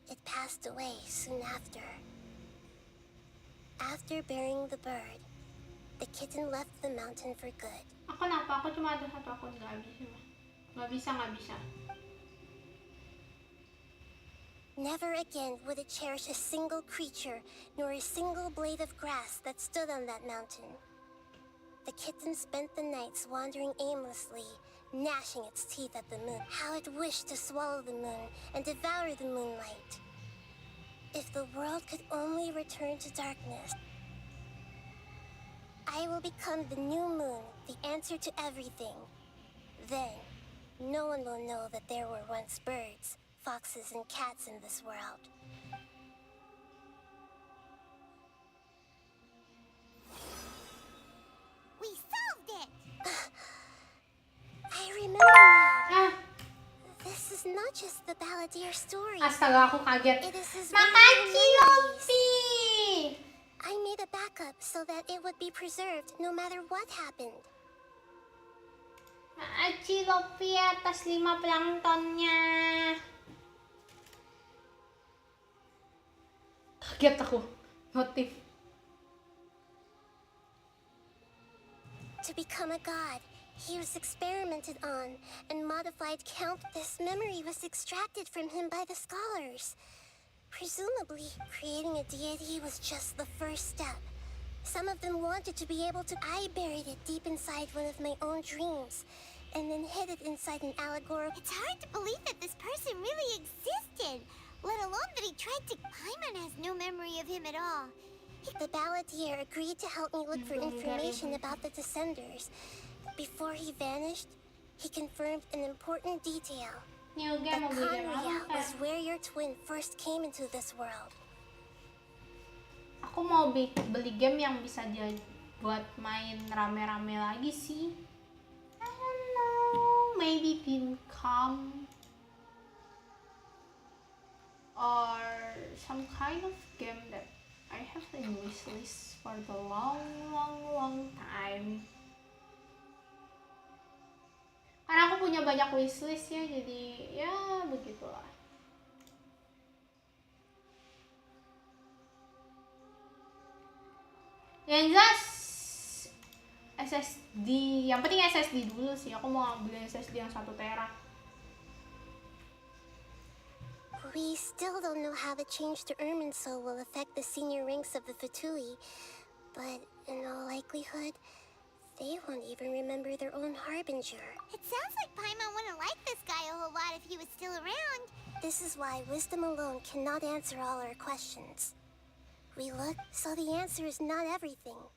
It passed away soon after. After burying the bird, the kitten left the mountain for good. Ako cuma ada satu akun, nggak bisa. Never again would it cherish a single creature, nor a single blade of grass that stood on that mountain. The kitten spent the nights wandering aimlessly, gnashing its teeth at the moon. How it wished to swallow the moon and devour the moonlight. If the world could only return to darkness, I will become the new moon, the answer to everything. Then, no one will know that there were once birds, foxes, and cats in this world. We solved it! I remember now. This is not just the Balladeer story. Astaga, aku kaget. It is his Makasih, Lopi! I made a backup so that it would be preserved no matter what happened. Makasih, Lopi, atas 5 planktonnya. Kaget aku. Notif. To become a god, he was experimented on and modified. This memory was extracted from him by the scholars. Presumably, creating a deity was just the first step. Some of them wanted to be able to. I buried it deep inside one of my own dreams, and then hid it inside an allegorical. It's hard to believe that this person really existed, let alone that he tried to. Paimon has no memory of him at all. The Balladeer agreed to help me look for information about the Descenders. Before he vanished, he confirmed an important detail. That Conreal is where your twin first came into this world. Aku mau beli game yang bisa dia buat main rame-rame lagi sih. I don't know, maybe Pincom or some kind of game that I have in wishlist for the long time. Karena aku punya banyak wishlist ya, jadi ya begitulah. Yang jelas SSD, yang penting SSD dulu sih. Aku mau beli SSD yang 1 tera. We still don't know how the change to Irminsul will affect the senior ranks of the Fatui, but in all likelihood, they won't even remember their own harbinger. It sounds like Paimon wouldn't like this guy a whole lot if he was still around. This is why wisdom alone cannot answer all our questions. We look, so the answer is not everything.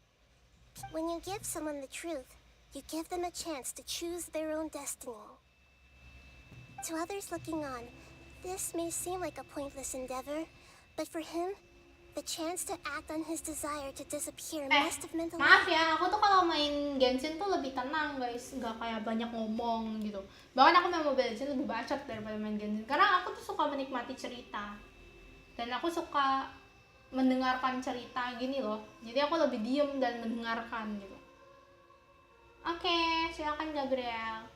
When you give someone the truth, you give them a chance to choose their own destiny. To others looking on, this may seem like a pointless endeavor, but for him, the chance to act on his desire to disappear must have meant a lot. Maaf ya, aku tuh kalau main Genshin tuh lebih tenang guys, nggak kayak banyak ngomong gitu. Bahkan aku main Mobile Legends lebih bacot daripada main Genshin, karena aku tuh suka menikmati cerita dan aku suka mendengarkan cerita gini loh. Jadi aku lebih diem dan mendengarkan gitu. Oke, silakan Gabriel.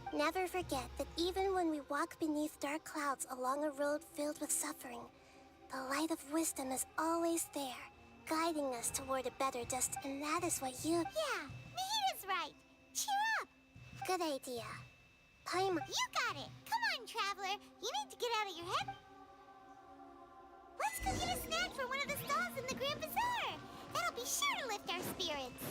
Never forget that even when we walk beneath dark clouds along a road filled with suffering, the light of wisdom is always there, guiding us toward a better destiny. And that is what you... Yeah, Nahita's right. Cheer up. Good idea. Paimon. You got it. Come on, Traveler. You need to get out of your head. Let's go get a snack from one of the stalls in the Grand Bazaar. That'll be sure to lift our spirits.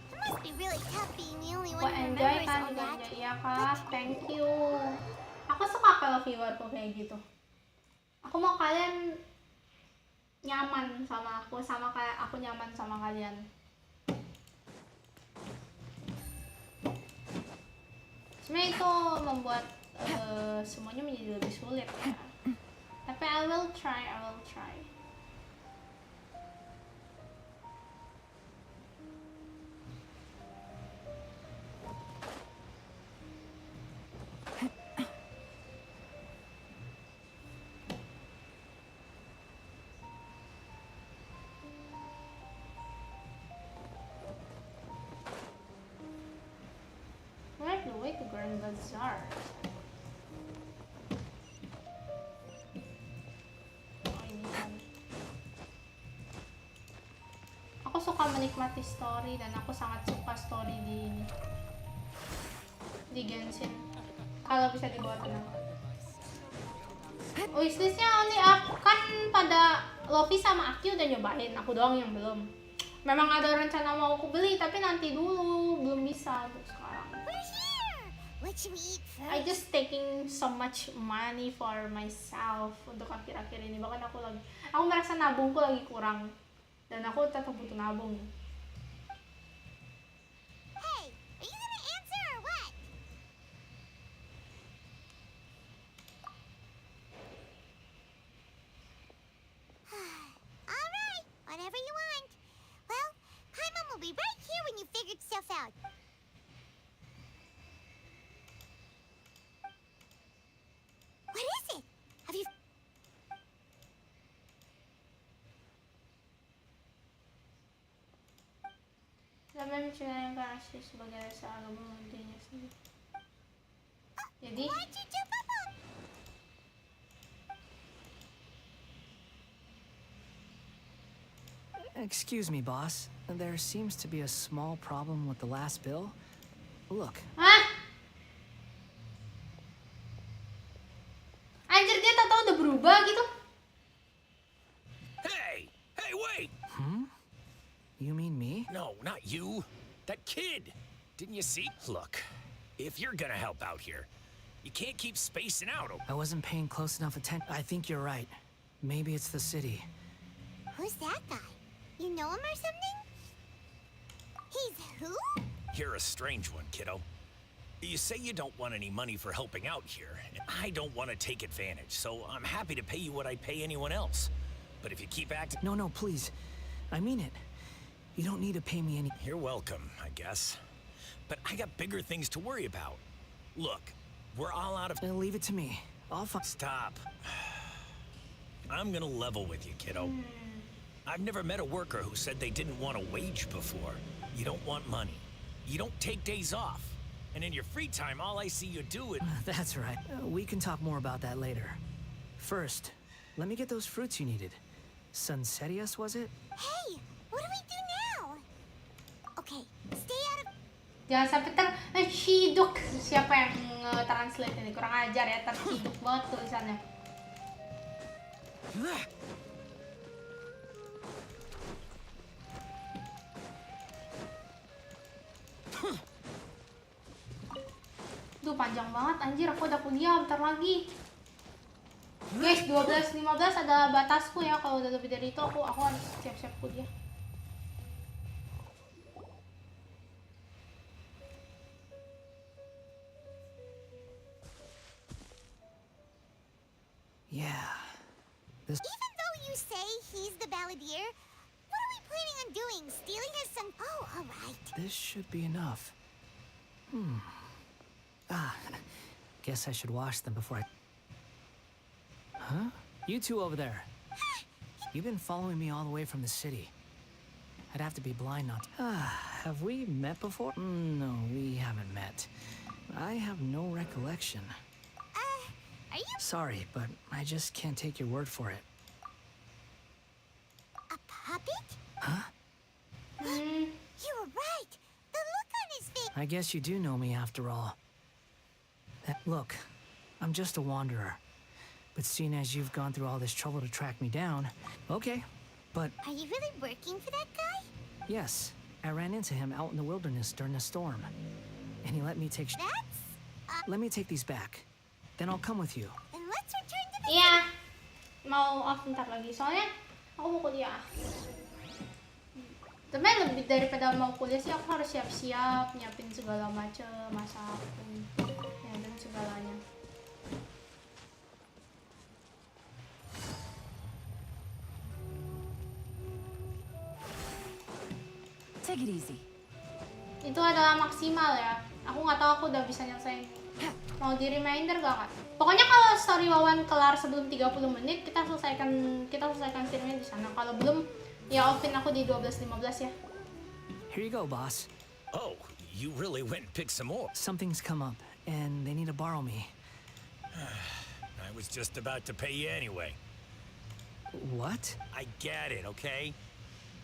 It must be really tough being the only one who Enjoy remembers all that. Iya kak, thank you. Aku suka kalau viewerku kayak gitu. Aku mau kalian nyaman sama aku, sama kayak aku nyaman sama kalian. Sebenarnya itu membuat semuanya menjadi lebih sulit ya. Tapi I will try. Right the way to Grand Bazaar. Oh, ini kan. Ako suka menikmati story dan aku sangat suka story di Genshin. Kalau bisa dibawa tenang. Wishlistnya only up kan pada Lofi sama Aki udah nyobain, aku doang yang belum. Memang ada rencana mau aku beli tapi nanti dulu, belum bisa untuk sekarang. What should we eat first? I just taking so much money for myself untuk akhir-akhir ini. Bahkan aku merasa nabungku lagi kurang dan aku tetap butuh nabung. Hey, are you gonna answer or what? All right, whatever you want. Well, Paimon will be right here when you figured stuff out. What is it? Have you... Dapat mencari kasih sebagai rasa agama dirinya sendiri. Jadi, Why'd you jump up on... Excuse me, boss. There seems to be a small problem with the last bill. Look. hah? Anjir, dia tau-tau udah berubah gitu. Hey! Hey, wait! You mean me? No, not you. That kid. Didn't you see? Look, if you're gonna help out here, you can't keep spacing out. I wasn't paying close enough attention. I think you're right. Maybe it's the city. Who's that guy? You know him or something? He's who? You're a strange one, kiddo. You say you don't want any money for helping out here, and I don't want to take advantage, so I'm happy to pay you what I'd pay anyone else. But if you keep acting... No, please. I mean it. You don't need to pay me any... You're welcome, I guess. But I got bigger things to worry about. Look, we're all out of... Leave it to me. I'll find... Stop. I'm gonna level with you, kiddo. I've never met a worker who said they didn't want a wage before. You don't want money. You don't take days off. And in your free time, all I see you do is... That's right. We can talk more about that later. First, let me get those fruits you needed. Sunsetias, was it? Hey, what do we do now? Okay, stay out of... Jangan sampai terciduk. Siapa yang translate ini? Kurang ajar ya, terciduk banget tulisannya. Duh, panjang banget anjir, aku udah kuliah bentar lagi. Guys, 12.15 ada batasku ya. Kalau udah lebih dari itu aku harus siap-siap kuliah. Yeah. This... Even though you say he's the balladeer, what are we planning on doing? Stealing his son? Oh, all right. This should be enough. Guess I should wash them before I... Huh? You two over there. You've been following me all the way from the city. I'd have to be blind not to... Have we met before? No, we haven't met. I have no recollection. Are you Sorry, but I just can't take your word for it. a puppet? Huh? You were right. The look on his face. I guess you do know me after all. Look, I'm just a wanderer. But seeing as you've gone through all this trouble to track me down, okay, but... Are you really working for that guy? Yes, I ran into him out in the wilderness during a storm. And he let me take... That's... Let me take these back. Then I'll come with you. Then let's return to the... Iya, mau off bentar lagi. Soalnya aku mau kuliah. Tapi lebih daripada mau kuliah sih, aku harus siap-siap, nyiapin segala macam, masak, ya, dan segalanya. Take it easy. Itu adalah maksimal ya. Aku nggak tahu aku udah bisa nyelesain. Mau di reminder gak kak? Pokoknya kalau story Wawan kelar sebelum 30 menit, kita selesaikan filmnya di sana. Kalau belum, ya offin aku di 12.15 ya. Here you go, boss. Oh, you really went and picked some more. Something's come up, and they need to borrow me. I was just about to pay you anyway. What? I get it, okay?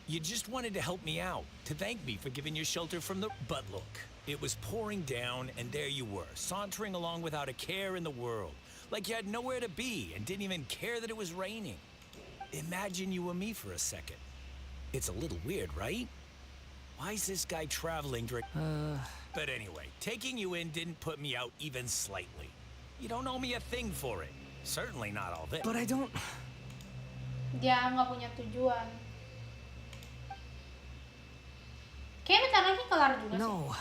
You just wanted to help me out, to thank me for giving you shelter from the... But look, it was pouring down, and there you were, sauntering along without a care in the world. Like you had nowhere to be, and didn't even care that it was raining. Imagine you and me for a second. It's a little weird, right? Why is this guy traveling during... But anyway, taking you in didn't put me out even slightly. You don't owe me a thing for it. Certainly not all this. But I don't... Dia nggak punya tujuan. Kayaknya bentar lagi kelar juga sih. No.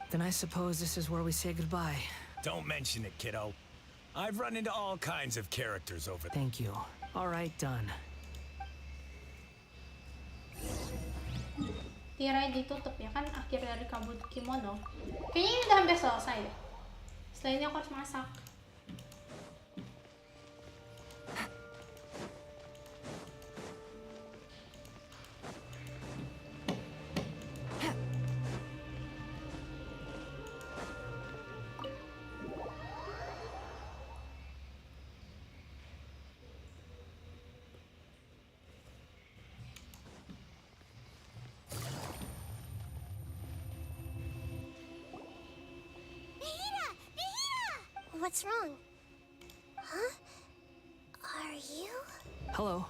Then I suppose this is where we say goodbye. Don't mention it, kiddo. I've run into all kinds of characters over there. Thank you. All right, done. Tirai ditutup ya kan akhir dari kabut kimono. Kayaknya ini udah hampir selesai deh. Setelah ini aku harus masak. What's wrong? Huh? Are you? Hello.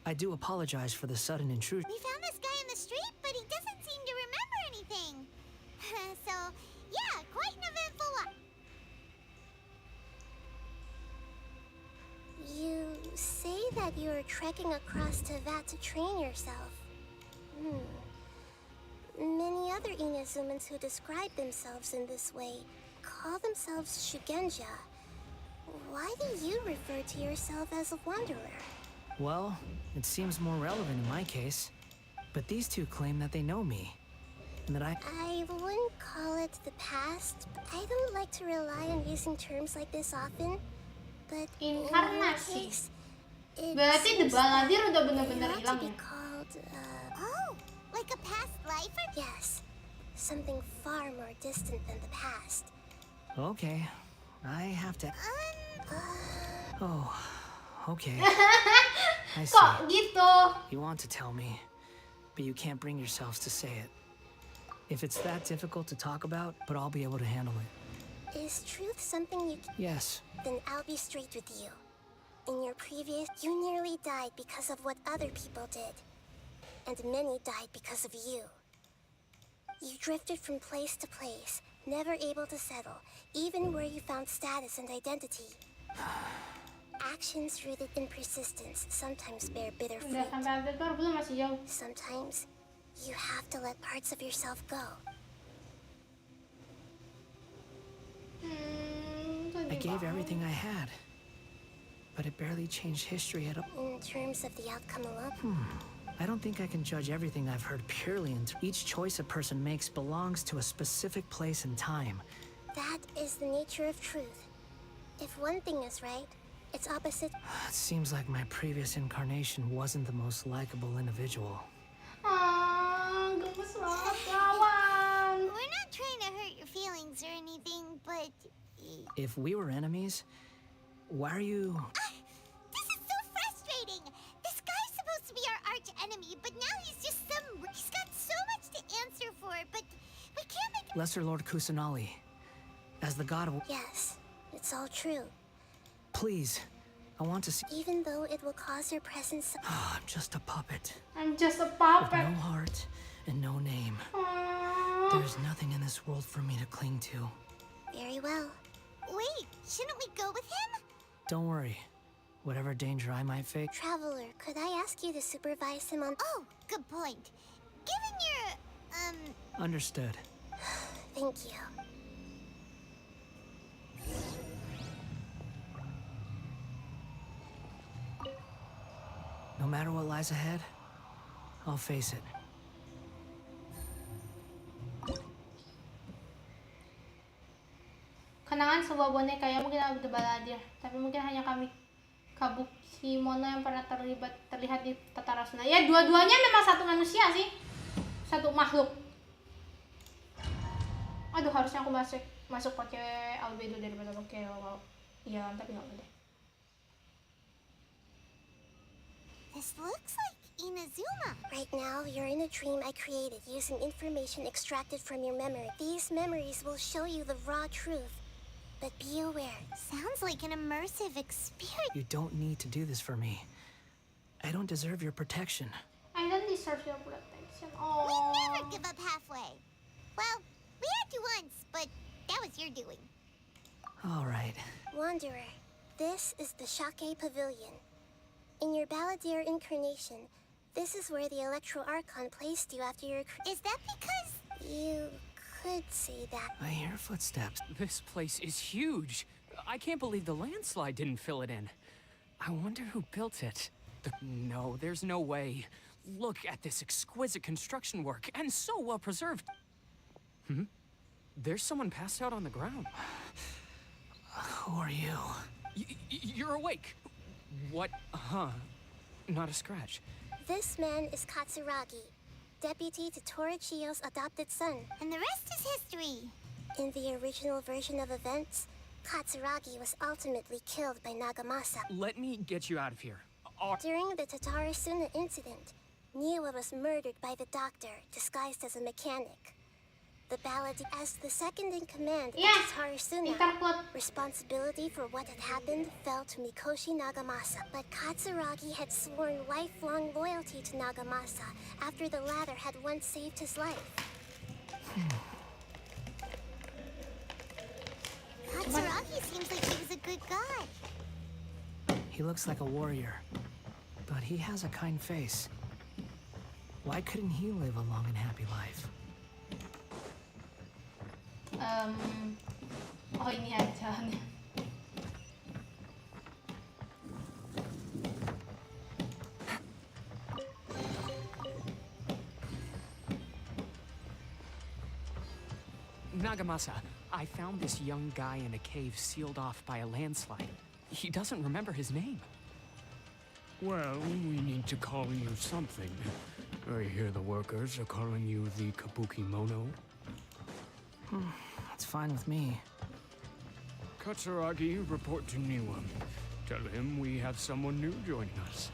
I do apologize for the sudden intrusion. We found this guy in the street, but he doesn't seem to remember anything. So, yeah, quite an eventful one. You say that you're trekking across to Vat to train yourself. Many other Inazumans who describe themselves in this way call themselves Shugenja. Why do you refer to yourself as a wanderer? Well, it seems more relevant in my case. But these two claim that they know me. And that I wouldn't call it the past. I don't like to rely on using terms like this often. But Inkarnasi. Case, Berarti the Baladir udah bener-bener hilang ya? Called, Oh, like a past life? Yes. Something far more distant than the past. Okay. I have to... Oh, okay. I see. Kok gitu? You want to tell me, but you can't bring yourselves to say it. If it's that difficult to talk about, but I'll be able to handle it. Is truth something you... Yes. Then I'll be straight with you. In your previous... You nearly died because of what other people did. And many died because of you. You drifted from place to place, never able to settle, even where you found status and identity. Actions rooted in persistence sometimes bear bitter fruit. Udah sampai update baru belum, masih jauh. Sometimes, you have to let parts of yourself go. I gave everything I had, but it barely changed history at all. In terms of the outcome alone? I don't think I can judge everything I've heard purely into each choice a person makes belongs to a specific place and time. That is the nature of truth. If one thing is right, its opposite... It seems like my previous incarnation wasn't the most likable individual. Gemes banget kawan. We're not trying to hurt your feelings or anything, but... If we were enemies, why are you... This is so frustrating! This guy's supposed to be our arch enemy, but now he's just some... He's got so much to answer for, but we can't make... Lesser Lord Kusanali, as the god of... Yes, it's all true. Please, I want to see... Even though it will cause your presence... I'm just a puppet. I'm just a With puppet. no heart and no name. There's nothing in this world for me to cling to. Very well. Wait, shouldn't we go with him? Don't worry. Whatever danger I might face... Traveler, could I ask you to supervise him on... Oh, good point. Given your, Understood. Thank you. No matter what lies ahead, I'll face it. Kenangan sebuah boneka yang mungkin ada Baladir, tapi mungkin hanya kami Kabukimono yang pernah terlihat di Tatarasuna. Ya, dua-duanya memang satu manusia sih, satu makhluk. Aduh, harusnya aku masuk pakai albedo daripada pakai iya, tapi nggak apa deh. This looks like Inazuma. Right now, you're in a dream I created using information extracted from your memory. These memories will show you the raw truth, but be aware. Sounds like an immersive experience. You don't need to do this for me. I don't deserve your protection. I don't deserve your protection. We Oh. never give up halfway. Well, we had to once, but that was your doing. All right. Wanderer, this is the Shake Pavilion. In your Balladeer incarnation, this is where the Electro Archon placed you after your... Is that because... You could say that. I hear footsteps. This place is huge. I can't believe the landslide didn't fill it in. I wonder who built it. No, there's no way. Look at this exquisite construction work, and so well preserved. There's someone passed out on the ground. Who are you? You're awake. What? Not a scratch. This man is Katsuragi, deputy to Torichio's adopted son. And the rest is history. In the original version of events, Katsuragi was ultimately killed by Nagamasa. Let me get you out of here. During the Tatarasuna incident, Niwa was murdered by the doctor, disguised as a mechanic. The ballad as the second in command of Tatarasuna, responsibility for what had happened fell to Mikoshi Nagamasa. But Katsuragi had sworn lifelong loyalty to Nagamasa after the latter had once saved his life. Katsuragi seems like he was a good guy. He looks like a warrior, but he has a kind face. Why couldn't he live a long and happy life? Oh, ini aja. Nagamasa, I found this young guy in a cave sealed off by a landslide. He doesn't remember his name. Well, we need to call you something. I hear the workers are calling you the Kabuki Mono. That's fine with me. Katsuragi, report to Niwa. Tell him we have someone new joining us.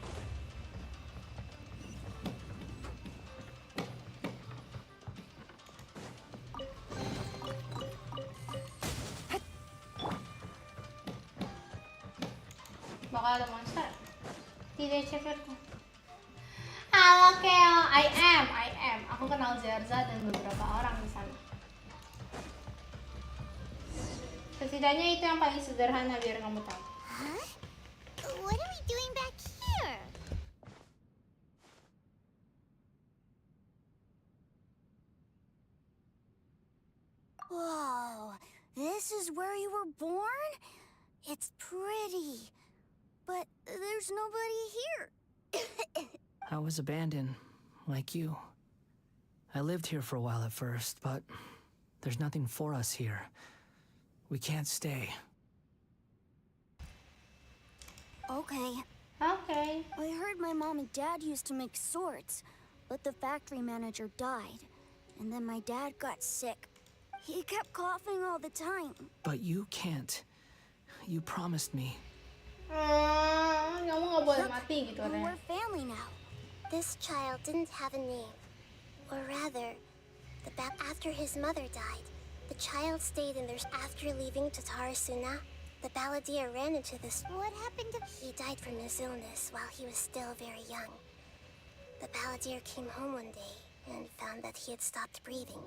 Baka ada monster. Tidak checker ko. Halo Keo, I am. Aku kenal Zerza dan beberapa orang di sana. Setidaknya itu yang paling sederhana biar kamu tahu. Huh? What are we doing back here? Whoa, this is where you were born? It's pretty, but there's nobody here. I was abandoned, like you. I lived here for a while at first, but there's nothing for us here. We can't stay. Okay. Okay. I heard my mom and dad used to make swords, but the factory manager died. And then my dad got sick. He kept coughing all the time. But you can't. You promised me. Kamu nggak boleh mati gitu deh. We're family now. This child didn't have a name. Or rather, after his mother died, the child stayed in there. After leaving Tatarasuna, the Balladeer ran into this. What happened to... He died from his illness while he was still very young. The Balladeer came home one day and found that he had stopped breathing.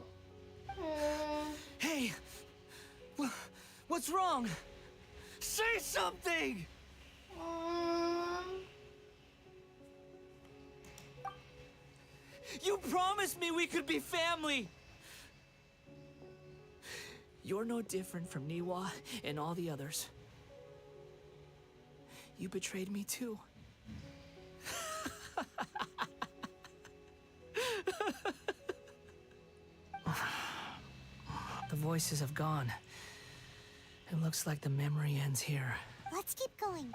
Hey! What's wrong? Say something! You promised me we could be family! You're no different from Niwa and all the others. You betrayed me too. The voices have gone. It looks like the memory ends here. Let's keep going.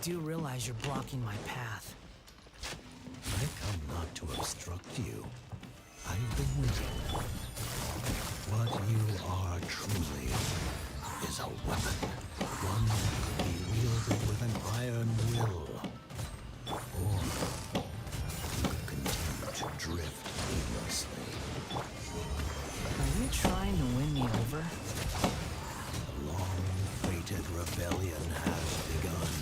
do realize you're blocking my path. I come not to obstruct you. I've been waiting. What you are truly is a weapon. One that could be wielded with an iron will. Or you could continue to drift aimlessly. Are you trying to win me over? The long-fated rebellion has begun.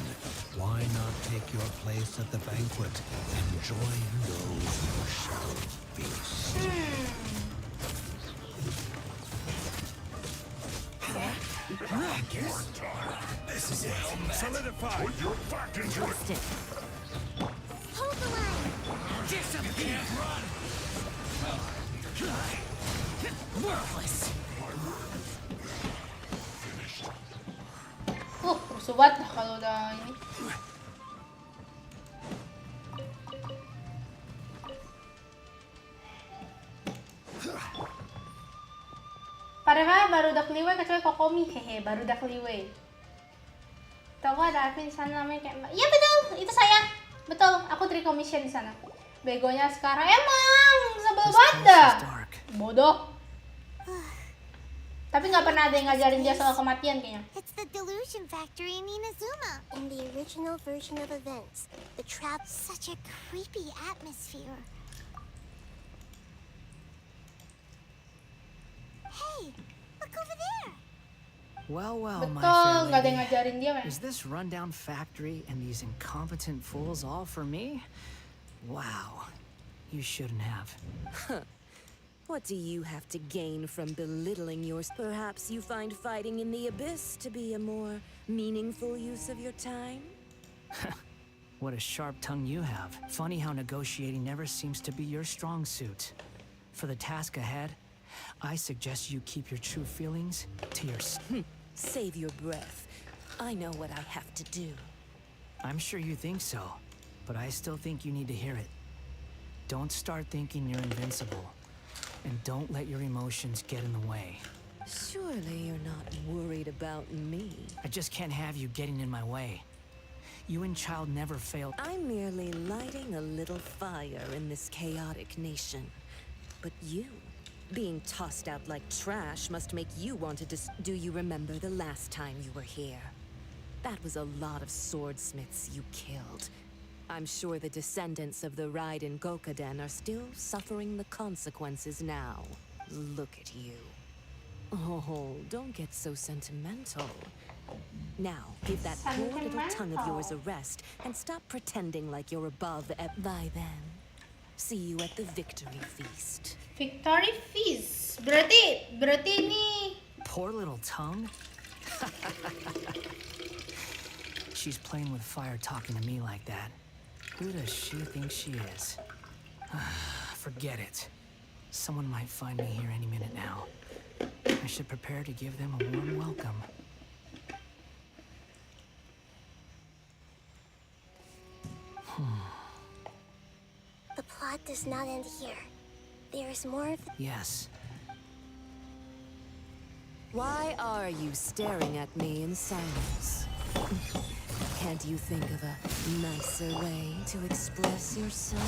Why not take your place at the banquet and join those who shall feast? This is it. Solidify. Put your back into it. Hold the line. Disappear. Run. Worthless. Rusuh banget dah kalau udah ini. Padahal baru udah keliwe kecuali Kokomi, hehe, baru udah keliwe. Tahu gak ada admin di sana namanya kayak Mbak? Iya betul, itu saya. Betul, aku 3 commission di sana. Begonya sekarang emang sebel banget dah. Bodoh. Tapi nggak pernah ada yang ngajarin dia soal kematian kayaknya. It's the delusion factory in Inazuma. In the original version of events, the trap... Such a creepy atmosphere. Hey, look over there. Well, my Betul, fair nggak ada yang lady. ngajarin dia, men. Is this rundown factory and these incompetent fools all for me? Wow, you shouldn't have. What do you have to gain from belittling yours? Perhaps you find fighting in the abyss to be a more meaningful use of your time? What a sharp tongue you have. Funny how negotiating never seems to be your strong suit. For the task ahead, I suggest you keep your true feelings to yourself. Save your breath. I know what I have to do. I'm sure you think so, but I still think you need to hear it. Don't start thinking you're invincible, and don't let your emotions get in the way. Surely you're not worried about me. I just can't have you getting in my way. You and Child never failed. I'm merely lighting a little fire in this chaotic nation. But you, being tossed out like trash, must make you want to do you remember the last time you were here? That was a lot of swordsmiths you killed. I'm sure the descendants of the Raiden Gokaden are still suffering the consequences now. Look at you. Oh, don't get so sentimental. Now, give that poor little tongue of yours a rest and stop pretending like you're above by then. See you at the victory feast. Victory feast. Berarti ini. Poor little tongue? She's playing with fire talking to me like that. Who does she think she is? Forget it. Someone might find me here any minute now. I should prepare to give them a warm welcome. The plot does not end here. There is more of... Yes. Why are you staring at me in silence? Can't you think of a nicer way to express yourself?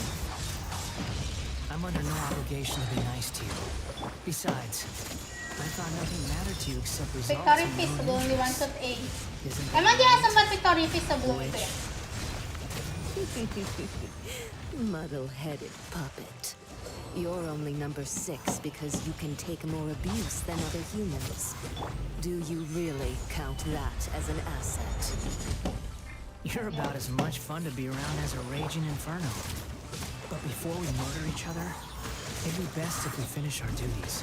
I'm under no obligation to be nice to you. Besides, I thought nothing mattered to you except results. Victory feast sebelum di one shot A. Emang dia sempat victory feast sebelum itu ya? Muddle-headed puppet. You're only number 6 because you can take more abuse than other humans. Do you really count that as an asset? You're about as much fun to be around as a raging inferno. But before we murder each other, it'd be best if we finish our duties.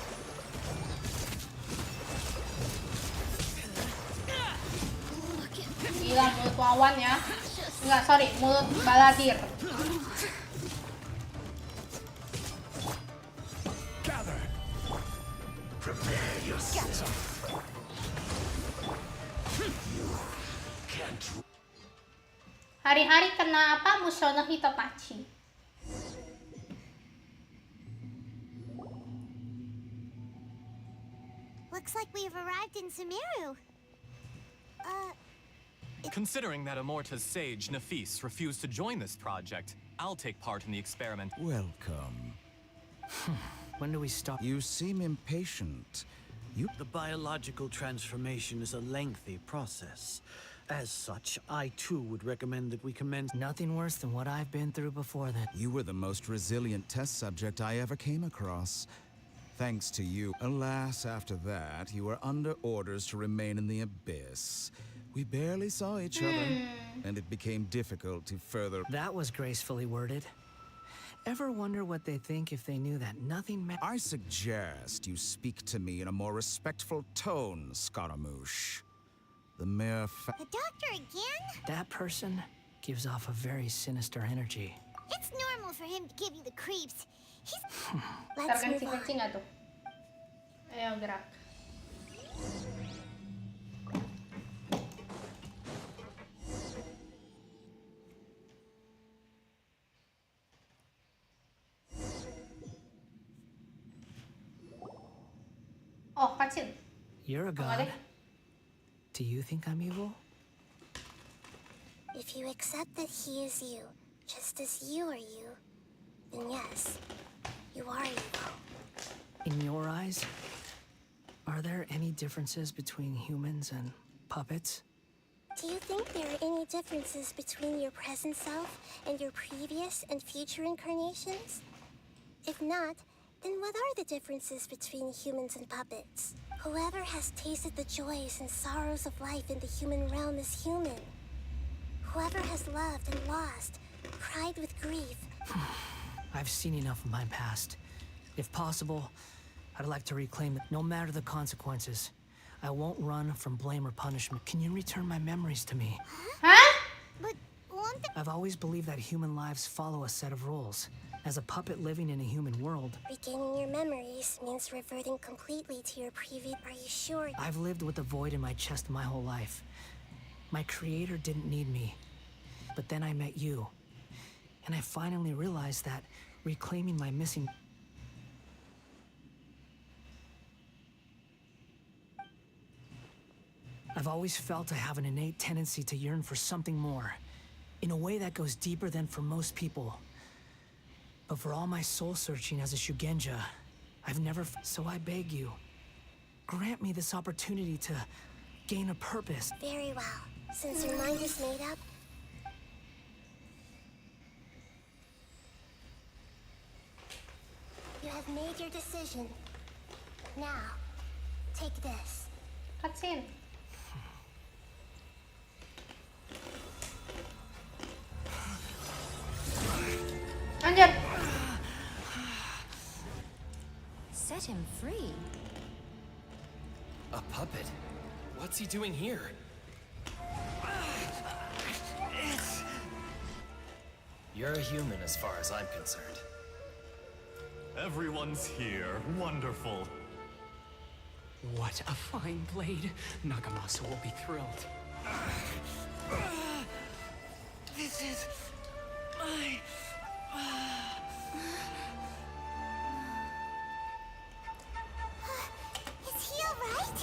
Gila mulut wawan ya. Enggak, sorry, mulut baladir. Gather. Prepare yourself. You can't. Hari-hari kena apa? Mushono Hitopachi. Looks like we've arrived in Sumeru. Considering that Amorta's sage, Nafis, refused to join this project, I'll take part in the experiment. Welcome. When do we stop? You seem impatient. The biological transformation is a lengthy process. As such, I too would recommend that we commence. Nothing worse than what I've been through before then. You were the most resilient test subject I ever came across. Thanks to you. Alas, after that, you were under orders to remain in the abyss. We barely saw each other, and it became difficult to further. That was gracefully worded. Ever wonder what they think if they knew that nothing I suggest you speak to me in a more respectful tone, Scaramouche. The mere The doctor again? That person gives off a very sinister energy. It's normal for him to give you the creeps. He's... Let's move on. Terkencing-kencing nggak tuh? Ayo gerak. Oh, kecil. You're a god. Do you think I'm evil? If you accept that he is you, just as you are you, then yes, you are evil. In your eyes, are there any differences between humans and puppets? Do you think there are any differences between your present self and your previous and future incarnations? If not, then what are the differences between humans and puppets? Whoever has tasted the joys and sorrows of life in the human realm is human. Whoever has loved and lost, cried with grief. I've seen enough of my past. If possible, I'd like to reclaim it, no matter the consequences. I won't run from blame or punishment. Can you return my memories to me? Huh? But won't the... I've always believed that human lives follow a set of rules. As a puppet living in a human world, Regaining your memories means reverting completely to your previous. Are you sure? I've lived with a void in my chest my whole life. My creator didn't need me. But then I met you. And I finally realized that reclaiming my missing... I've always felt I have an innate tendency to yearn for something more, in a way that goes deeper than for most people. But for all my soul-searching as a Shugenja, I've never... So I beg you, grant me this opportunity to gain a purpose. Very well. Since your mind is made up, you have made your decision. Now, take this. Cutscene. Anjir. Set him free. A puppet? What's he doing here? You're a human as far as I'm concerned. Everyone's here. Wonderful. What a fine blade. Nagamasa will be thrilled. This is... my... Is he alright?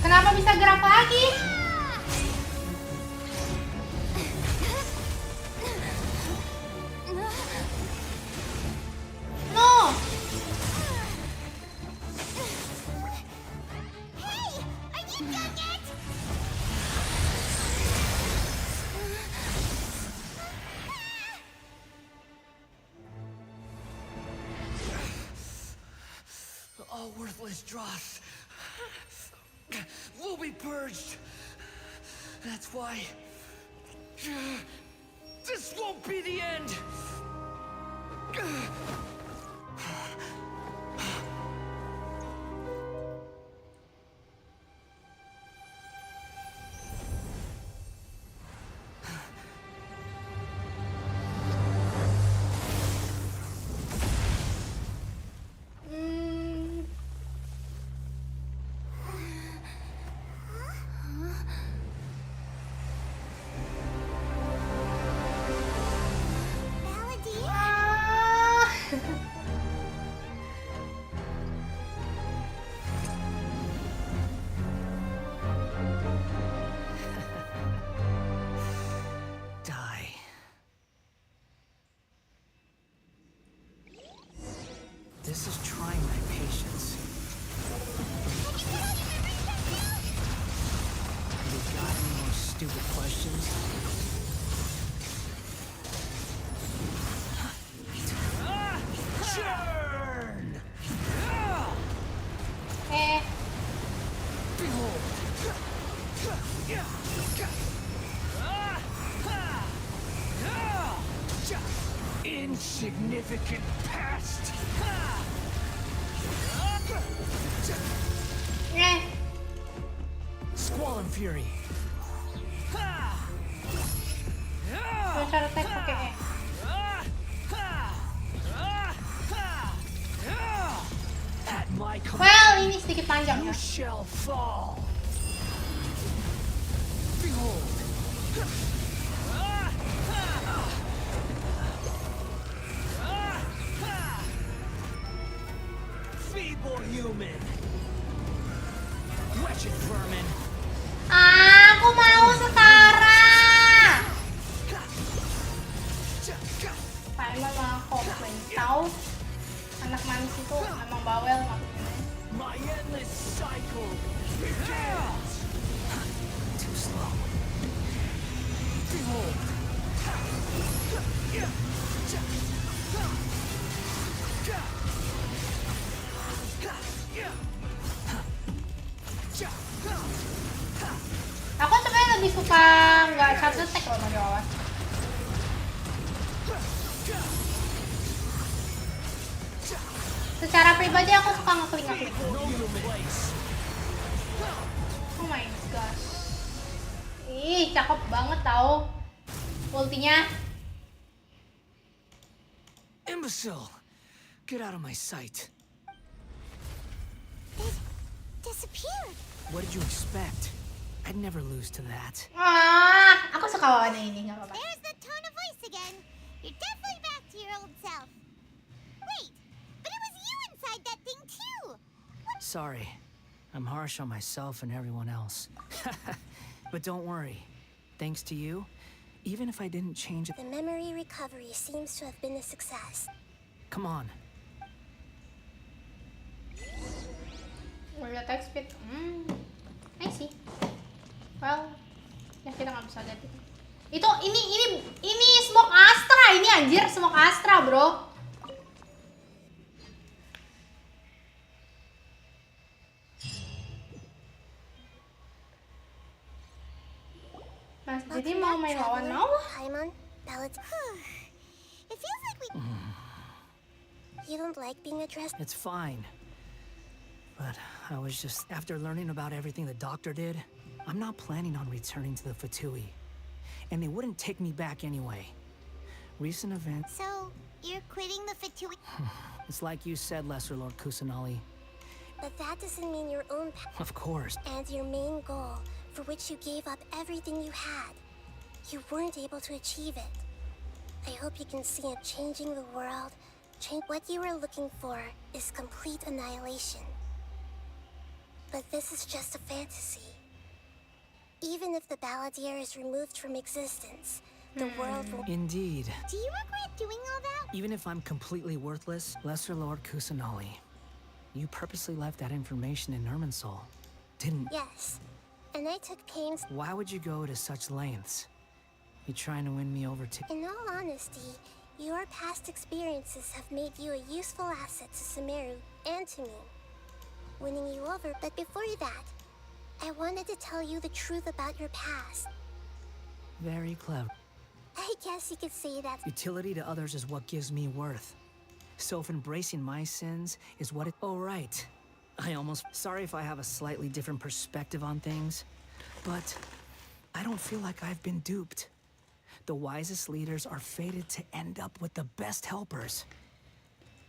Kenapa bisa gerak lagi? No. Hey! Are you done yet? All worthless dross will be purged. That's why this won't be the end. This is trying my patience. You got any more stupid questions? Churn! Behold! Insignificant past! Squall and Fury. Cara attack pakai E. Well, ini sedikit panjang ya. You shall fall. Behold. Feeble human. Wretched vermin. Aku mau sekarang. Pak emang malah komplain. Tahu anak manis itu emang bawel maksudnya. My endless cycle begins. Too slow. Behold. Aku sebenarnya lebih suka nggak charge attack loh pakai awas. Secara pribadi aku suka ngeklik. Oh my gosh. Ih, cakep banget tau ultinya. Imbecile! Get out of my sight. It disappeared. What did you expect? I'd never lose to that. Aku suka warna ini, nggak apa-apa. There's the tone of voice again. You're definitely back to your old self. Wait, but it was you inside that thing too. Sorry. I'm harsh on myself and everyone else. But don't worry. Thanks to you, even if I didn't change it... The memory recovery seems to have been a success. Come on. Lihat attack speed. I see. Well, ya kita nggak bisa lihat itu. Itu ini smoke Astra ini anjir, smoke Astra, bro. Mas, jadi mau main lawan mau? It feels like we... You don't like being addressed? It's fine. But I was just... After learning about everything the doctor did, I'm not planning on returning to the Fatui. And they wouldn't take me back anyway. Recent events... So, you're quitting the Fatui? It's like you said, Lesser Lord Kusanali. But that doesn't mean your own path. Of course. And your main goal, for which you gave up everything you had. You weren't able to achieve it. I hope you can see it changing the world. What you were looking for is complete annihilation. But this is just a fantasy. Even if the Balladeer is removed from existence, the world will... Indeed. Do you regret doing all that? Even if I'm completely worthless, Lesser Lord Kusanali, you purposely left that information in Irminsul, didn't... Yes. And I took pains... Why would you go to such lengths? You trying to win me over to... In all honesty, your past experiences have made you a useful asset to Sumeru and to me. Winning you over, but before that, I wanted to tell you the truth about your past. Very clever. I guess you could say that... Utility to others is what gives me worth. So if embracing my sins is what it... Oh, right. I almost... Sorry if I have a slightly different perspective on things, but I don't feel like I've been duped. The wisest leaders are fated to end up with the best helpers.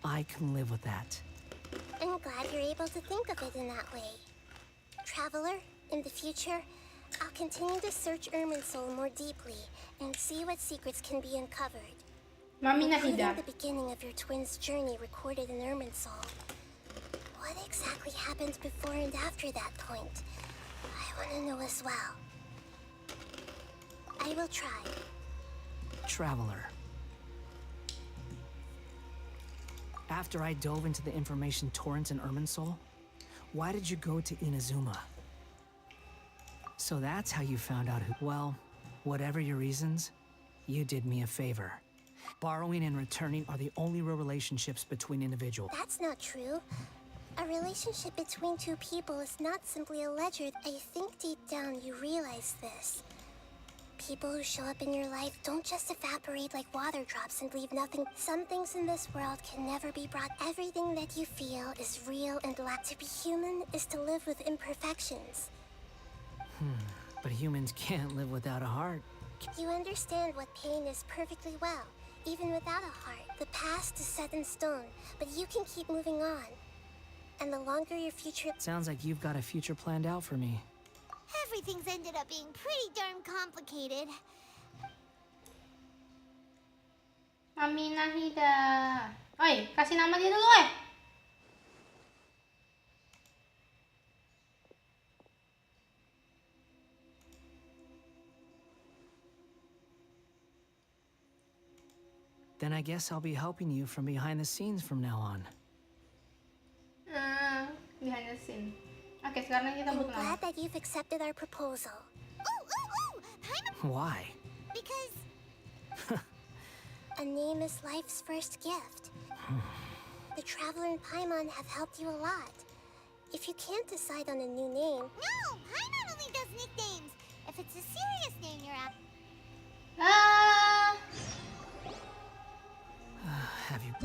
I can live with that. I'm glad you're able to think of it in that way. Traveler, in the future, I'll continue to search Irminsul more deeply and see what secrets can be uncovered. Including the beginning of your twins' journey recorded in Irminsul. What exactly happened before and after that point? I want to know as well. I will try. Traveler. After I dove into the information torrents in Irminsul, why did you go to Inazuma? So that's how you found out who... Well, whatever your reasons, you did me a favor. Borrowing and returning are the only real relationships between individuals. That's not true. A relationship between two people is not simply a ledger. I think deep down you realize this. People who show up in your life don't just evaporate like water drops and leave nothing. Some things in this world can never be brought. Everything that you feel is real and to be human is to live with imperfections. But humans can't live without a heart. You understand what pain is perfectly well. Even without a heart, the past is set in stone, but you can keep moving on. And the longer your future... Sounds like you've got a future planned out for me. Everything's ended up being pretty darn complicated. Mami Nahida. Oi, kasih nama dia dulu Then I guess I'll be helping you from behind the scenes from now on. Behind the scene. Oke, sekarang kita I'm butuh nama. glad that you've accepted our proposal. Why? Because a name is life's first gift. The Traveler and Paimon have helped you a lot. If you can't decide on a new name... No! Paimon only does nicknames. If it's a serious name you're after... Have you...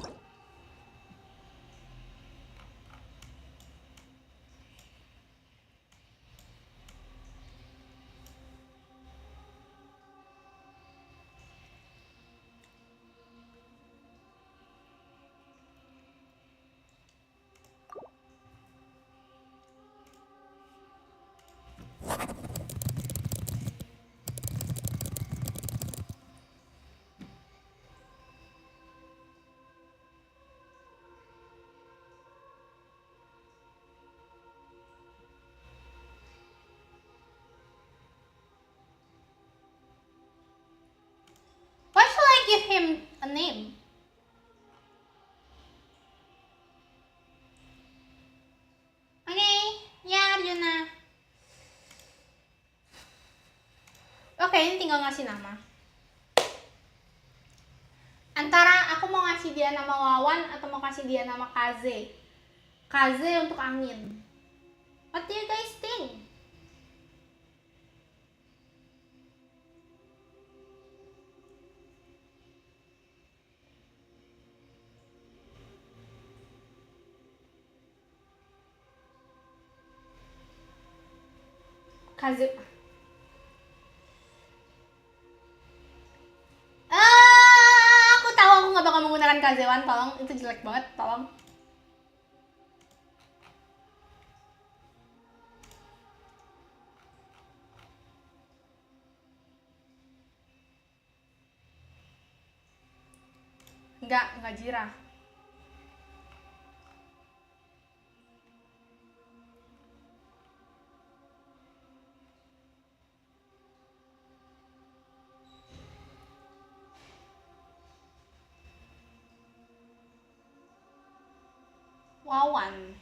Why shall I give him a name? Oke, ya Arjuna. Oke, ini tinggal ngasih nama. Antara aku mau ngasih dia nama Wawan atau mau kasih dia nama Kaze. Kaze untuk angin. What do you guys think? Kaze. Aku tahu aku nggak bakal menggunakan Kazewan, tolong. Itu jelek banget, tolong. Enggak jirah. Wawan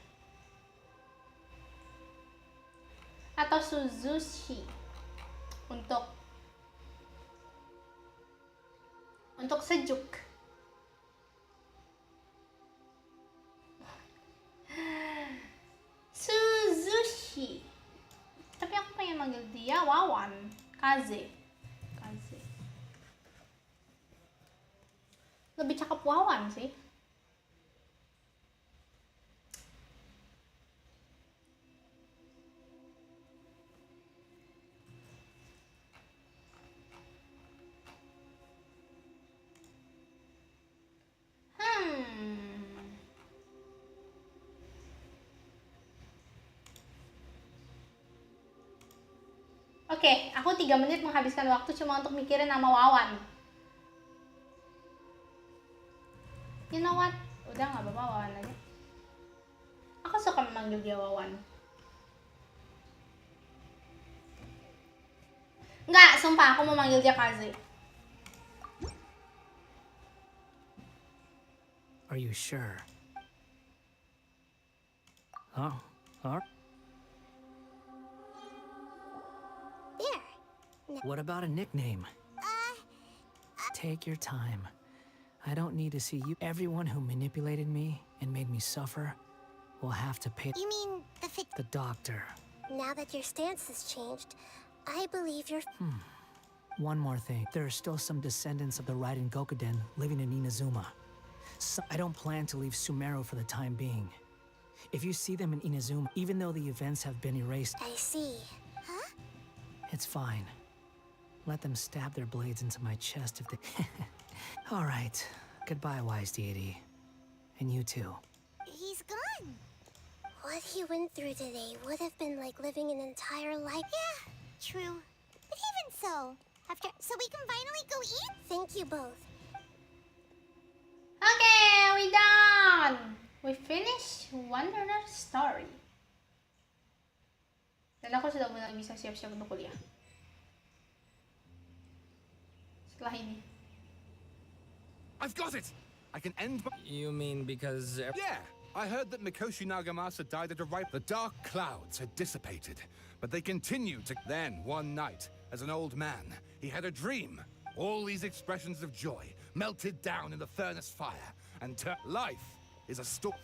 atau Suzushi untuk sejuk. Suzushi. Tapi aku pengen manggil dia Wawan. Kaze. Lebih cakep Wawan sih. Oke, aku 3 menit menghabiskan waktu cuma untuk mikirin nama Wawan. You know what? Udah nggak apa-apa, Wawan aja. Aku suka memanggil dia Wawan. Nggak, sumpah aku mau manggil dia Kaze. Are you sure? Oh, all right. There. What about a nickname? Take your time. I don't need to see you. Everyone who manipulated me and made me suffer will have to pay. You mean the doctor. Now that your stance has changed, I believe you're... One more thing. There are still some descendants of the Raiden Gokuden living in Inazuma. So I don't plan to leave Sumeru for the time being. If you see them in Inazuma, even though the events have been erased... I see. Huh? It's fine. Let them stab their blades into my chest if they... All right. Goodbye, wise deity. And you too. He's gone. What he went through today would have been like living an entire life. Yeah, true. But even so, so we can finally go in? Thank you both. Okay, we done. We finished Wanderer's story. Dan ako sudah mulai bisa siap-siap untuk kuliah. Setelah ini. I've got it! I can end my... You mean because... Yeah! I heard that Mikoshi Nagamasa died at a ripe... The dark clouds had dissipated, but they continued to... Then, one night, as an old man, he had a dream. All these expressions of joy melted down in the furnace fire, and life is a storm.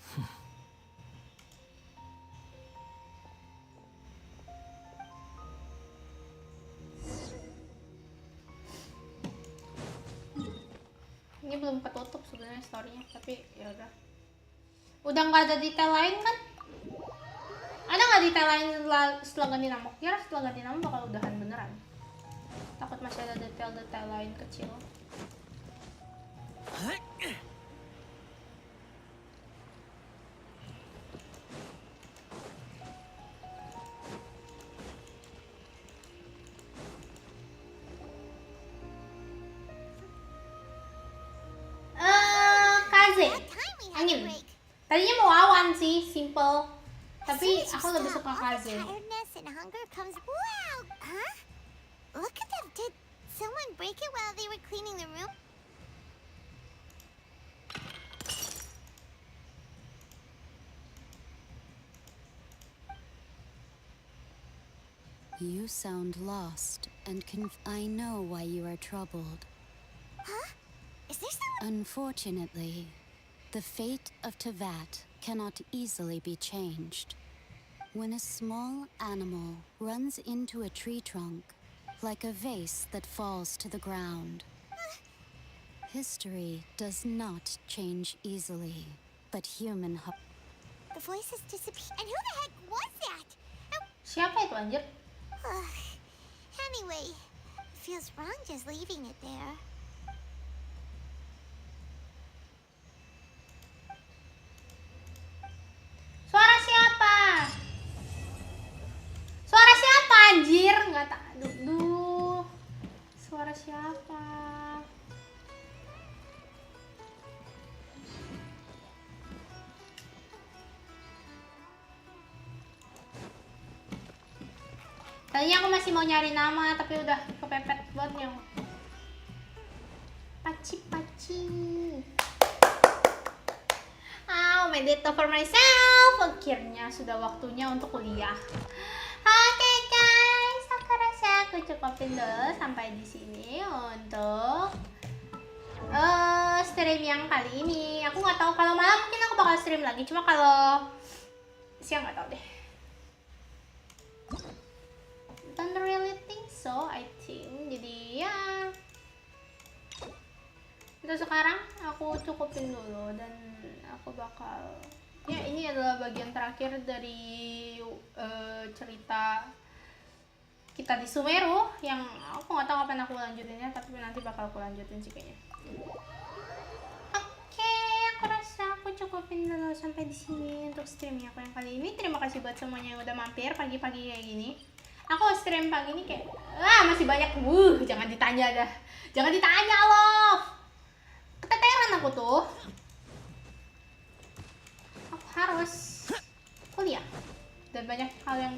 Ini belum ketutup sebenarnya story-nya, tapi ya udah. Udah nggak ada detail lain kan? Ada nggak detail lain setelah ganti nama? Kira setelah ganti nama bakal udahan beneran. Takut masih ada detail-detail lain kecil. Angin. Tadinya mau awan sih, simple. Tapi aku lebih suka kaze. Wow, huh? Look at them. Did someone break it while they were cleaning the room? You sound lost and I know why you are troubled. Huh? Is there someone? Unfortunately, the fate of Teyvat cannot easily be changed. When a small animal runs into a tree trunk, like a vase that falls to the ground, history does not change easily, but human... The voices disappeared. And who the heck was that? Siapa itu anjir? Anyway, it feels wrong just leaving it there. Suara siapa? Suara siapa anjir? Nggak tak. Duh. Suara siapa? Tadinya aku masih mau nyari nama, tapi udah kepepet buatnya. Paci-paci. Oh, made it for myself. Akhirnya sudah waktunya untuk kuliah. Oke guys, aku rasa aku cukupin dulu sampai di sini untuk stream yang kali ini. Aku nggak tahu kalau malam mungkin aku bakal stream lagi. Cuma kalau siang nggak tahu deh. Don't really think so, I think. Jadi ya. Untuk sekarang aku cukupin dulu dan aku bakal ya ini adalah bagian terakhir dari cerita kita di Sumeru yang aku nggak tahu kapan aku lanjutinnya, tapi nanti bakal aku lanjutin sih kayaknya. Oke, aku rasa aku cukupin dulu sampai di sini untuk streamnya aku yang kali ini. Terima kasih buat semuanya yang udah mampir pagi-pagi kayak gini. Aku stream pagi ini kayak masih banyak. Jangan ditanya dah. Jangan ditanya loh. Keteteran aku tuh. Aku harus kuliah. Dan banyak hal yang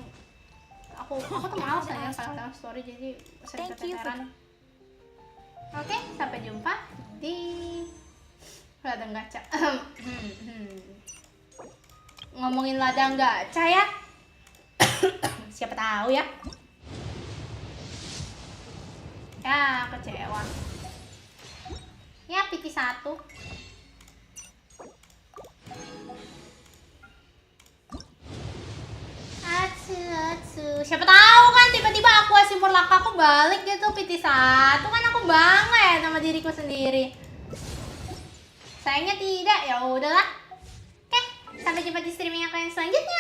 aku tuh malas ya kadang-kadang story, jadi sering keteteran. Oke, sampai jumpa di Ladang gacha. Ngomongin ladang gacha ya. Siapa tahu ya. Ya, kecewa. Ya, PT 1. Siapa tahu kan tiba-tiba aku Asimpur Laka aku balik gitu PT 1 kan aku bangga ya sama diriku sendiri. Sayangnya tidak, ya udahlah. Oke, sampai jumpa di streaming aku yang selanjutnya.